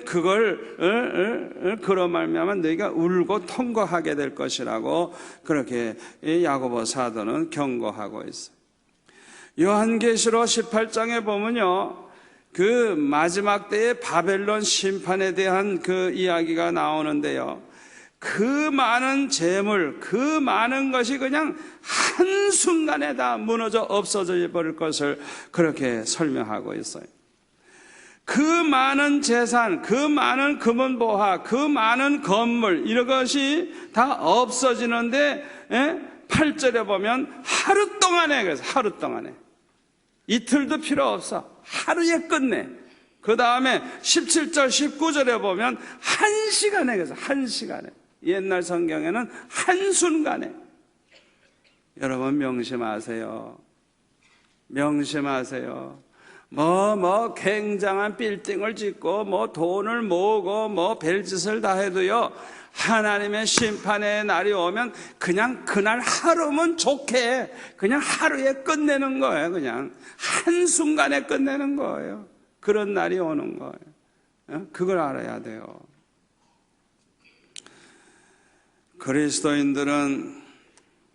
그걸 그러 말미암아 너희가 울고 통곡하게 될 것이라고 그렇게 야고보 사도는 경고하고 있어요. 요한계시록 18장에 보면요, 그 마지막 때의 바벨론 심판에 대한 그 이야기가 나오는데요, 그 많은 재물, 그 많은 것이 그냥 한순간에 다 무너져 없어져 버릴 것을 그렇게 설명하고 있어요. 그 많은 재산, 그 많은 금은보화, 그 많은 건물, 이런 것이 다 없어지는데 8절에 보면 하루 동안에, 그래서 하루 동안에, 이틀도 필요 없어, 하루에 끝내. 그 다음에 17절 19절에 보면 1시간에, 그래서 1시간에, 옛날 성경에는 한순간에. 여러분 명심하세요. 명심하세요. 굉장한 빌딩을 짓고 돈을 모으고 별짓을 다 해도요, 하나님의 심판의 날이 오면 그냥 그날 하루면 좋게 그냥 하루에 끝내는 거예요. 그냥 한순간에 끝내는 거예요. 그런 날이 오는 거예요. 그걸 알아야 돼요. 그리스도인들은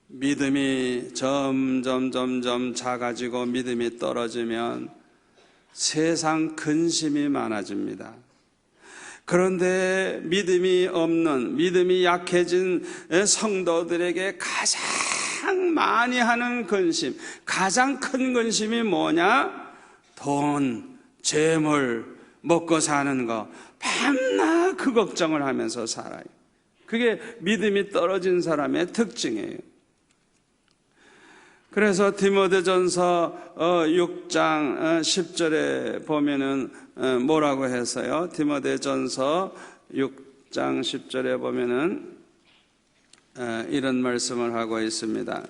믿음이 점점 작아지고 믿음이 떨어지면 세상 근심이 많아집니다. 그런데 믿음이 없는, 믿음이 약해진 성도들에게 가장 많이 하는 근심, 가장 큰 근심이 뭐냐? 돈, 재물, 먹고 사는 거, 밤낮 그 걱정을 하면서 살아요. 그게 믿음이 떨어진 사람의 특징이에요. 그래서 디모데전서 6장 10절에 보면은 뭐라고 했어요? 디모데전서 6장 10절에 보면은 이런 말씀을 하고 있습니다.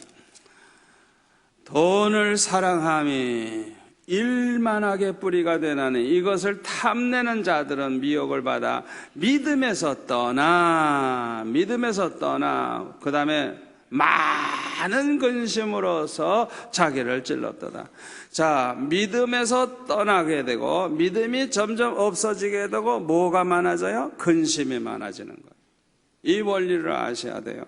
돈을 사랑함이 일만하게 뿌리가 되나니 이것을 탐내는 자들은 미혹을 받아 믿음에서 떠나, 그 다음에 많은 근심으로서 자기를 찔렀도다. 자, 믿음에서 떠나게 되고 믿음이 점점 없어지게 되고 뭐가 많아져요? 근심이 많아지는 거예요. 이 원리를 아셔야 돼요.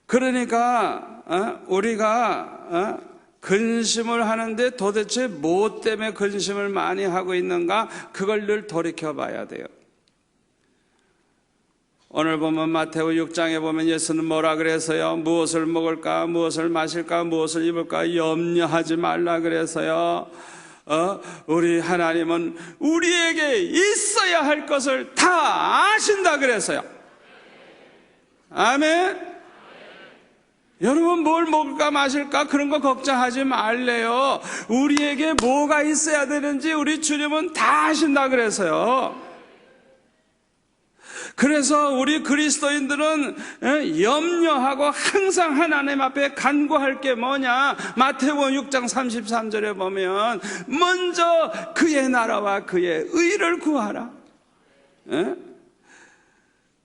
그러니까 우리가 근심을 하는데 도대체 뭐 때문에 근심을 많이 하고 있는가? 그걸 늘 돌이켜 봐야 돼요. 오늘 보면 마태오 6장에 보면 예수는 뭐라 그래서요? 무엇을 먹을까? 무엇을 마실까? 무엇을 입을까? 염려하지 말라 그래서요. 우리 하나님은 우리에게 있어야 할 것을 다 아신다 그래서요. 아멘. 여러분 뭘 먹을까 마실까 그런 거 걱정하지 말래요. 우리에게 뭐가 있어야 되는지 우리 주님은 다 아신다 그래서요. 그래서 우리 그리스도인들은 염려하고 항상 하나님 앞에 간구할 게 뭐냐? 마태복음 6장 33절에 보면 먼저 그의 나라와 그의 의를 구하라.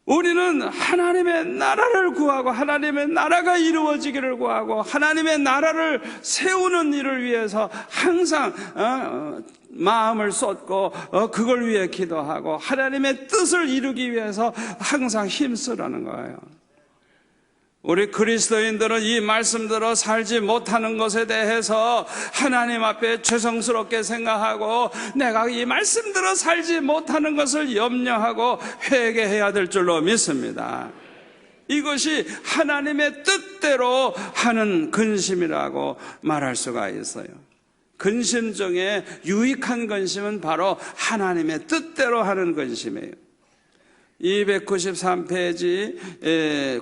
우리는 하나님의 나라를 구하고 하나님의 나라가 이루어지기를 구하고 하나님의 나라를 세우는 일을 위해서 항상 마음을 쏟고 그걸 위해 기도하고 하나님의 뜻을 이루기 위해서 항상 힘쓰라는 거예요. 우리 그리스도인들은 이 말씀대로 살지 못하는 것에 대해서 하나님 앞에 죄송스럽게 생각하고 내가 이 말씀대로 살지 못하는 것을 염려하고 회개해야 될 줄로 믿습니다. 이것이 하나님의 뜻대로 하는 근심이라고 말할 수가 있어요. 근심 중에 유익한 근심은 바로 하나님의 뜻대로 하는 근심이에요. 293페이지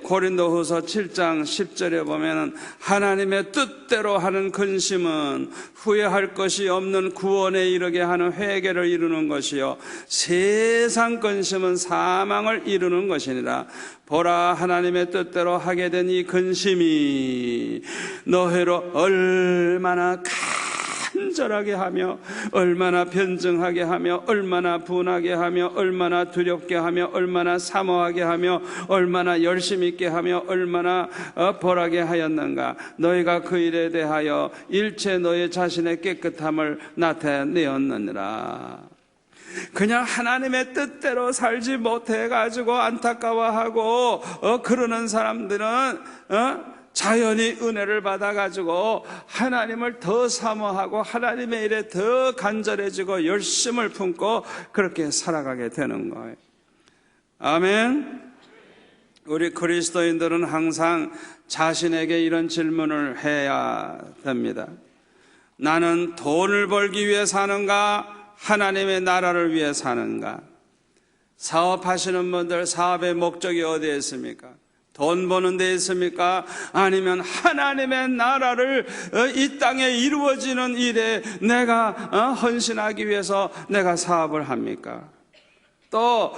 고린도후서 7장 10절에 보면 하나님의 뜻대로 하는 근심은 후회할 것이 없는 구원에 이르게 하는 회개를 이루는 것이요 세상 근심은 사망을 이루는 것이니라. 보라, 하나님의 뜻대로 하게 된 이 근심이 너희로 얼마나 간절하게 하며 얼마나 변증하게 하며 얼마나 분하게 하며 얼마나 두렵게 하며 얼마나 사모하게 하며 얼마나 열심 있게 하며 얼마나 벌하게 하였는가. 너희가 그 일에 대하여 일체 너희 자신의 깨끗함을 나타내었느니라. 그냥 하나님의 뜻대로 살지 못해가지고 안타까워하고 그러는 사람들은 자연히 은혜를 받아가지고 하나님을 더 사모하고 하나님의 일에 더 간절해지고 열심을 품고 그렇게 살아가게 되는 거예요. 아멘. 우리 그리스도인들은 항상 자신에게 이런 질문을 해야 됩니다. 나는 돈을 벌기 위해 사는가? 하나님의 나라를 위해 사는가? 사업하시는 분들 사업의 목적이 어디에 있습니까? 돈 버는 데 있습니까? 아니면 하나님의 나라를 이 땅에 이루어지는 일에 내가 헌신하기 위해서 내가 사업을 합니까? 또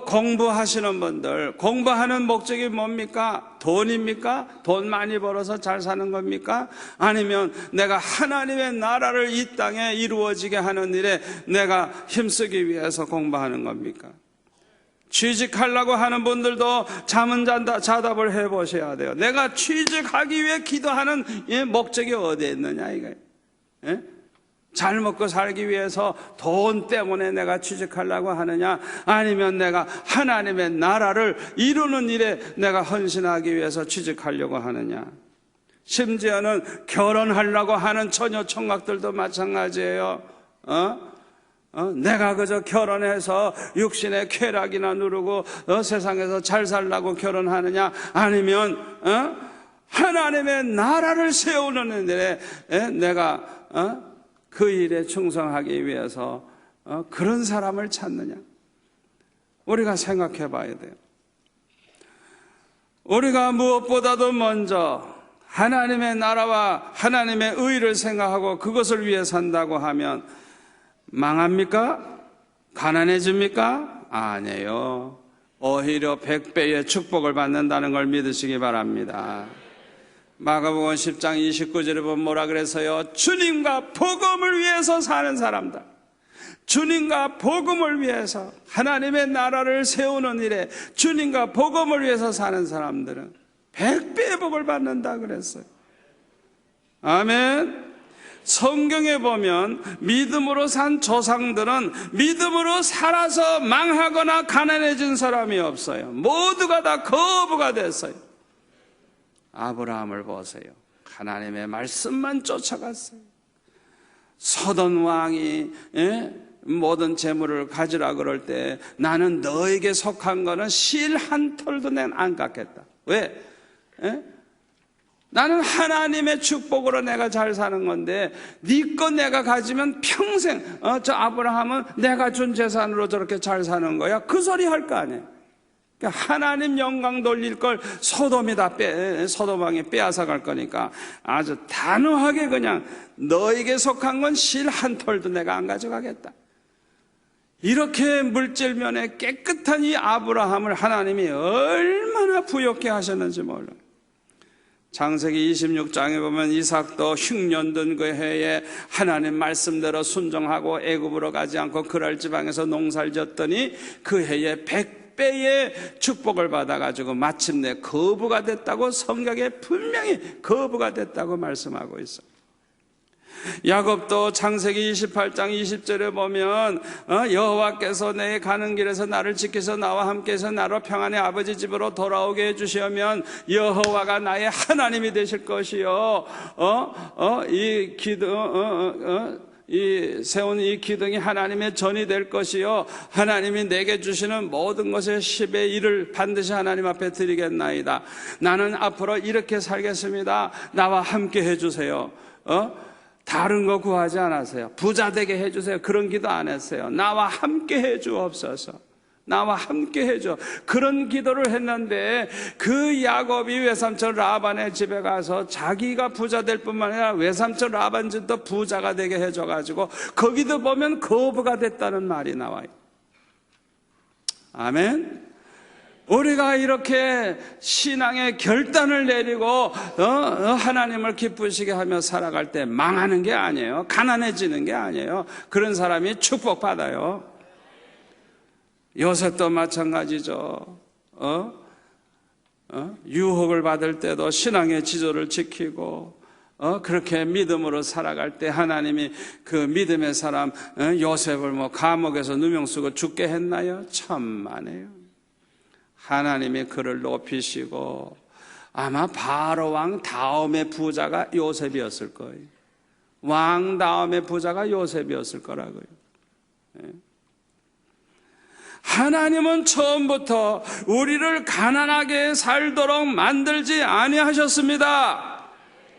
공부하시는 분들, 공부하는 목적이 뭡니까? 돈입니까? 돈 많이 벌어서 잘 사는 겁니까? 아니면 내가 하나님의 나라를 이 땅에 이루어지게 하는 일에 내가 힘쓰기 위해서 공부하는 겁니까? 취직하려고 하는 분들도 잠은 자답을 해보셔야 돼요. 내가 취직하기 위해 기도하는 목적이 어디에 있느냐 이거예요. 잘 먹고 살기 위해서 돈 때문에 내가 취직하려고 하느냐, 아니면 내가 하나님의 나라를 이루는 일에 내가 헌신하기 위해서 취직하려고 하느냐. 심지어는 결혼하려고 하는 처녀 총각들도 마찬가지예요. 내가 그저 결혼해서 육신의 쾌락이나 누르고 세상에서 잘 살라고 결혼하느냐, 아니면 하나님의 나라를 세우는 일에 내가 그 일에 충성하기 위해서 그런 사람을 찾느냐. 우리가 생각해 봐야 돼요. 우리가 무엇보다도 먼저 하나님의 나라와 하나님의 의를 생각하고 그것을 위해 산다고 하면 망합니까? 가난해집니까? 아니에요. 오히려 100배의 축복을 받는다는 걸 믿으시기 바랍니다. 마가복음 10장 29절에 보면 뭐라 그래서요? 주님과 복음을 위해서 사는 사람들, 주님과 복음을 위해서 하나님의 나라를 세우는 일에 주님과 복음을 위해서 사는 사람들은 100배의 복을 받는다 그랬어요. 아멘. 성경에 보면 믿음으로 산 조상들은 믿음으로 살아서 망하거나 가난해진 사람이 없어요. 모두가 다 거부가 됐어요. 아브라함을 보세요. 하나님의 말씀만 쫓아갔어요. 소돔 왕이 모든 재물을 가지라 그럴 때 나는 너에게 속한 거는 실 한 털도 난 안 깎겠다. 왜? 나는 하나님의 축복으로 내가 잘 사는 건데 네 거 내가 가지면 평생 저 아브라함은 내가 준 재산으로 저렇게 잘 사는 거야. 그 소리 할 거 아니에요. 그러니까 하나님 영광 돌릴 걸 소돔이 다 소돔 왕이 빼앗아 갈 거니까 아주 단호하게 그냥 너에게 속한 건 실 한 털도 내가 안 가져가겠다. 이렇게 물질면에 깨끗한 이 아브라함을 하나님이 얼마나 부욕해 하셨는지 몰라요. 창세기 26장에 보면 이삭도 흉년 든 그 해에 하나님 말씀대로 순종하고 애굽으로 가지 않고 그랄 지방에서 농사를 졌더니 그 해에 100배 배의 축복을 받아가지고 마침내 거부가 됐다고 성경에 분명히 거부가 됐다고 말씀하고 있어요. 야곱도 창세기 28장 20절에 보면 여호와께서 내 가는 길에서 나를 지켜서 나와 함께해서 나로 평안히 아버지 집으로 돌아오게 해주시면 여호와가 나의 하나님이 되실 것이요 이 기둥 이 세운 이 기둥이 하나님의 전이 될 것이요 하나님이 내게 주시는 모든 것의 10의 1을 반드시 하나님 앞에 드리겠나이다. 나는 앞으로 이렇게 살겠습니다. 나와 함께 해주세요. 다른 거 구하지 않았어요. 부자 되게 해주세요. 그런 기도 안 했어요. 나와 함께 해주옵소서. 나와 함께 해줘. 그런 기도를 했는데 그 야곱이 외삼촌 라반의 집에 가서 자기가 부자 될 뿐만 아니라 외삼촌 라반 집도 부자가 되게 해줘가지고 거기도 보면 거부가 됐다는 말이 나와요. 아멘. 우리가 이렇게 신앙의 결단을 내리고 하나님을 기쁘시게 하며 살아갈 때 망하는 게 아니에요. 가난해지는 게 아니에요. 그런 사람이 축복받아요. 요셉도 마찬가지죠. 유혹을 받을 때도 신앙의 지조를 지키고 그렇게 믿음으로 살아갈 때 하나님이 그 믿음의 사람 요셉을 감옥에서 누명 쓰고 죽게 했나요? 천만에요. 하나님이 그를 높이시고 아마 바로 왕 다음의 부자가 요셉이었을 거예요. 왕 다음의 부자가 요셉이었을 거라고요. 하나님은 처음부터 우리를 가난하게 살도록 만들지 아니하셨습니다.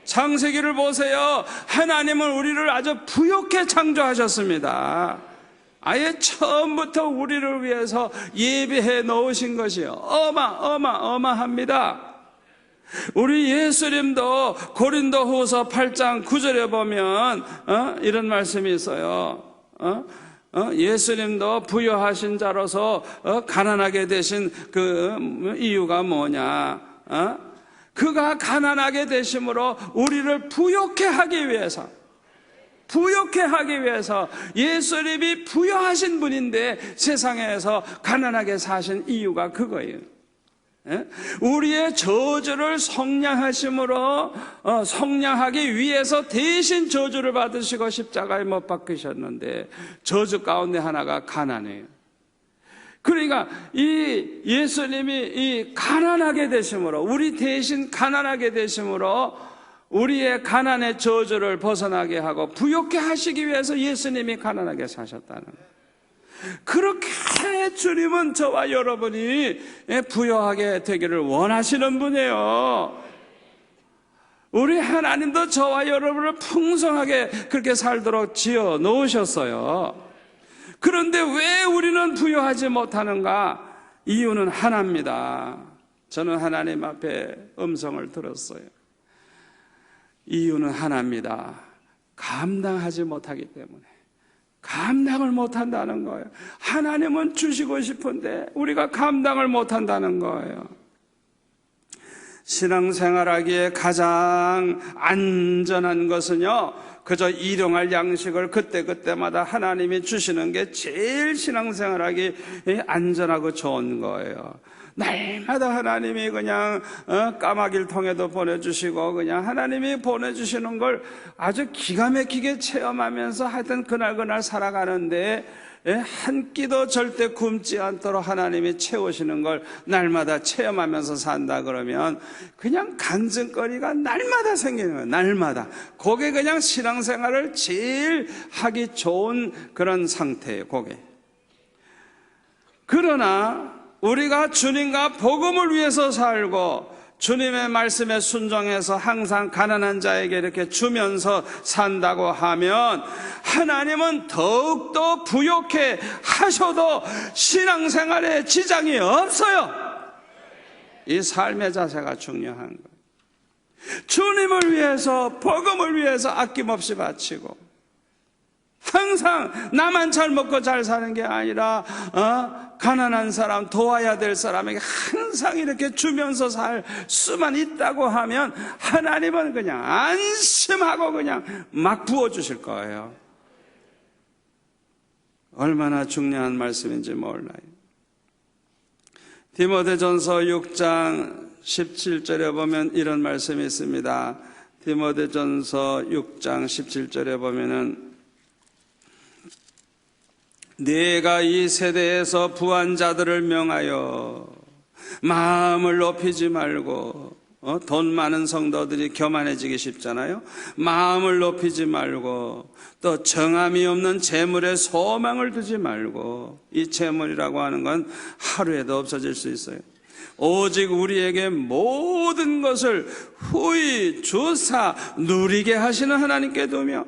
창세기를 보세요. 하나님은 우리를 아주 부욕해 창조하셨습니다. 아예 처음부터 우리를 위해서 예비해 놓으신 것이요 어마어마합니다. 우리 예수님도 고린도후서 8장 9절에 보면 이런 말씀이 있어요. 예수님도 부유하신 자로서 가난하게 되신 그 이유가 뭐냐? 그가 가난하게 되심으로 우리를 부욕해 하기 위해서 예수님이 부유하신 분인데 세상에서 가난하게 사신 이유가 그거예요. 우리의 저주를 성량하심으로 성량하기 위해서 대신 저주를 받으시고 십자가에 못 박히셨는데 저주 가운데 하나가 가난이에요. 그러니까 이 예수님이 이 가난하게 되심으로 우리 대신 가난하게 되심으로 우리의 가난의 저주를 벗어나게 하고 부욕해 하시기 위해서 예수님이 가난하게 사셨다는 거예요. 그렇게 주님은 저와 여러분이 부유하게 되기를 원하시는 분이에요. 우리 하나님도 저와 여러분을 풍성하게 그렇게 살도록 지어 놓으셨어요. 그런데 왜 우리는 부유하지 못하는가? 이유는 하나입니다. 저는 하나님 앞에 음성을 들었어요. 이유는 하나입니다. 감당하지 못하기 때문에. 감당을 못한다는 거예요. 하나님은 주시고 싶은데 우리가 감당을 못한다는 거예요. 신앙생활하기에 가장 안전한 것은요, 그저 일용할 양식을 그때그때마다 하나님이 주시는 게 제일 신앙생활하기 안전하고 좋은 거예요. 날마다 하나님이 그냥 까마귀를 통해도 보내주시고 그냥 하나님이 보내주시는 걸 아주 기가 막히게 체험하면서 하여튼 그날 살아가는데 한 끼도 절대 굶지 않도록 하나님이 채우시는 걸 날마다 체험하면서 산다 그러면 그냥 간증거리가 날마다 생기는 거예요. 날마다. 그게 그냥 신앙생활을 제일 하기 좋은 그런 상태예요. 그게. 그러나 우리가 주님과 복음을 위해서 살고 주님의 말씀에 순종해서 항상 가난한 자에게 이렇게 주면서 산다고 하면 하나님은 더욱더 부욕해 하셔도 신앙생활에 지장이 없어요. 이 삶의 자세가 중요한 거예요. 주님을 위해서 복음을 위해서 아낌없이 바치고 항상 나만 잘 먹고 잘 사는 게 아니라 가난한 사람, 도와야 될 사람에게 항상 이렇게 주면서 살 수만 있다고 하면 하나님은 그냥 안심하고 그냥 막 부어주실 거예요. 얼마나 중요한 말씀인지 몰라요. 디모데전서 6장 17절에 보면 이런 말씀이 있습니다. 디모데전서 6장 17절에 보면은 네가 이 세대에서 부한 자들을 명하여 마음을 높이지 말고, 돈 많은 성도들이 교만해지기 쉽잖아요. 마음을 높이지 말고, 또 정함이 없는 재물에 소망을 두지 말고, 이 재물이라고 하는 건 하루에도 없어질 수 있어요. 오직 우리에게 모든 것을 후히 주사 누리게 하시는 하나님께 두며,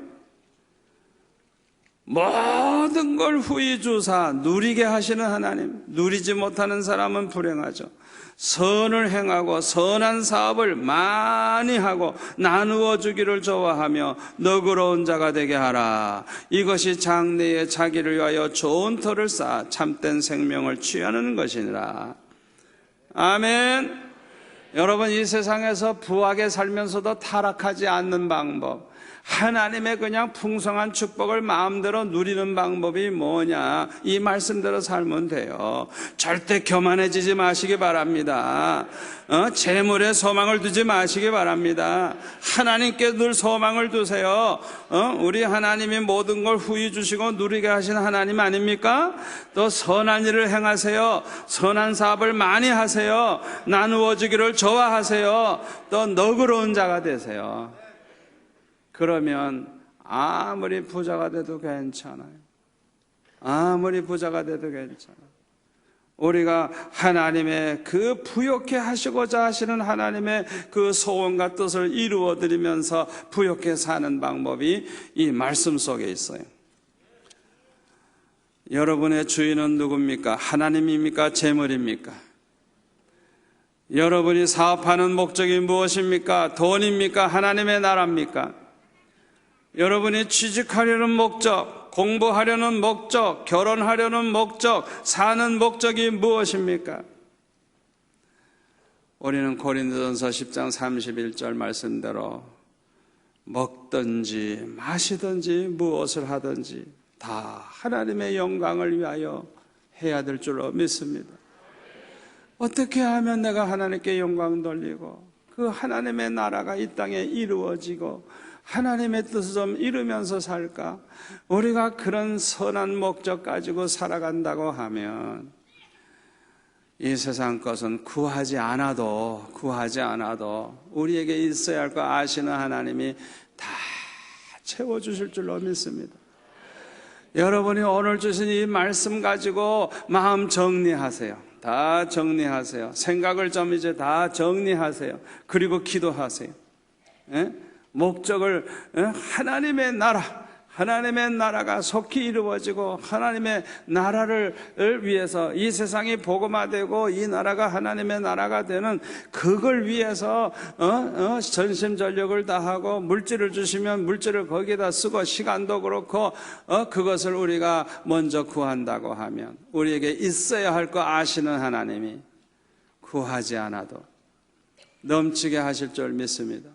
모든 걸 후히 주사 누리게 하시는 하나님, 누리지 못하는 사람은 불행하죠. 선을 행하고 선한 사업을 많이 하고 나누어 주기를 좋아하며 너그러운 자가 되게 하라. 이것이 장래에 자기를 위하여 좋은 터를 쌓아 참된 생명을 취하는 것이니라. 아멘. 여러분, 이 세상에서 부하게 살면서도 타락하지 않는 방법, 하나님의 그냥 풍성한 축복을 마음대로 누리는 방법이 뭐냐, 이 말씀대로 살면 돼요. 절대 교만해지지 마시기 바랍니다. 재물에 소망을 두지 마시기 바랍니다. 하나님께 늘 소망을 두세요. 우리 하나님이 모든 걸 후히 주시고 누리게 하시는 하나님 아닙니까? 또 선한 일을 행하세요. 선한 사업을 많이 하세요. 나누어 주기를 좋아하세요. 또 너그러운 자가 되세요. 그러면 아무리 부자가 돼도 괜찮아요. 아무리 부자가 돼도 괜찮아요. 우리가 하나님의 그 부욕해 하시고자 하시는 하나님의 그 소원과 뜻을 이루어 드리면서 부욕해 사는 방법이 이 말씀 속에 있어요. 여러분의 주인은 누굽니까? 하나님입니까? 재물입니까? 여러분이 사업하는 목적이 무엇입니까? 돈입니까? 하나님의 나라입니까? 여러분이 취직하려는 목적, 공부하려는 목적, 결혼하려는 목적, 사는 목적이 무엇입니까? 우리는 고린도전서 10장 31절 말씀대로 먹든지 마시든지 무엇을 하든지 다 하나님의 영광을 위하여 해야 될 줄로 믿습니다. 어떻게 하면 내가 하나님께 영광 돌리고 그 하나님의 나라가 이 땅에 이루어지고 하나님의 뜻을 좀 이루면서 살까? 우리가 그런 선한 목적 가지고 살아간다고 하면 이 세상 것은 구하지 않아도 우리에게 있어야 할 거 아시는 하나님이 다 채워주실 줄로 믿습니다. 여러분이 오늘 주신 이 말씀 가지고 마음 정리하세요. 다 정리하세요. 생각을 좀 이제 다 정리하세요. 그리고 기도하세요. 목적을 하나님의 나라가 속히 이루어지고 하나님의 나라를 위해서 이 세상이 복음화되고 이 나라가 하나님의 나라가 되는 그걸 위해서 전심전력을 다하고 물질을 주시면 물질을 거기에다 쓰고 시간도 그렇고 그것을 우리가 먼저 구한다고 하면 우리에게 있어야 할 거 아시는 하나님이 구하지 않아도 넘치게 하실 줄 믿습니다.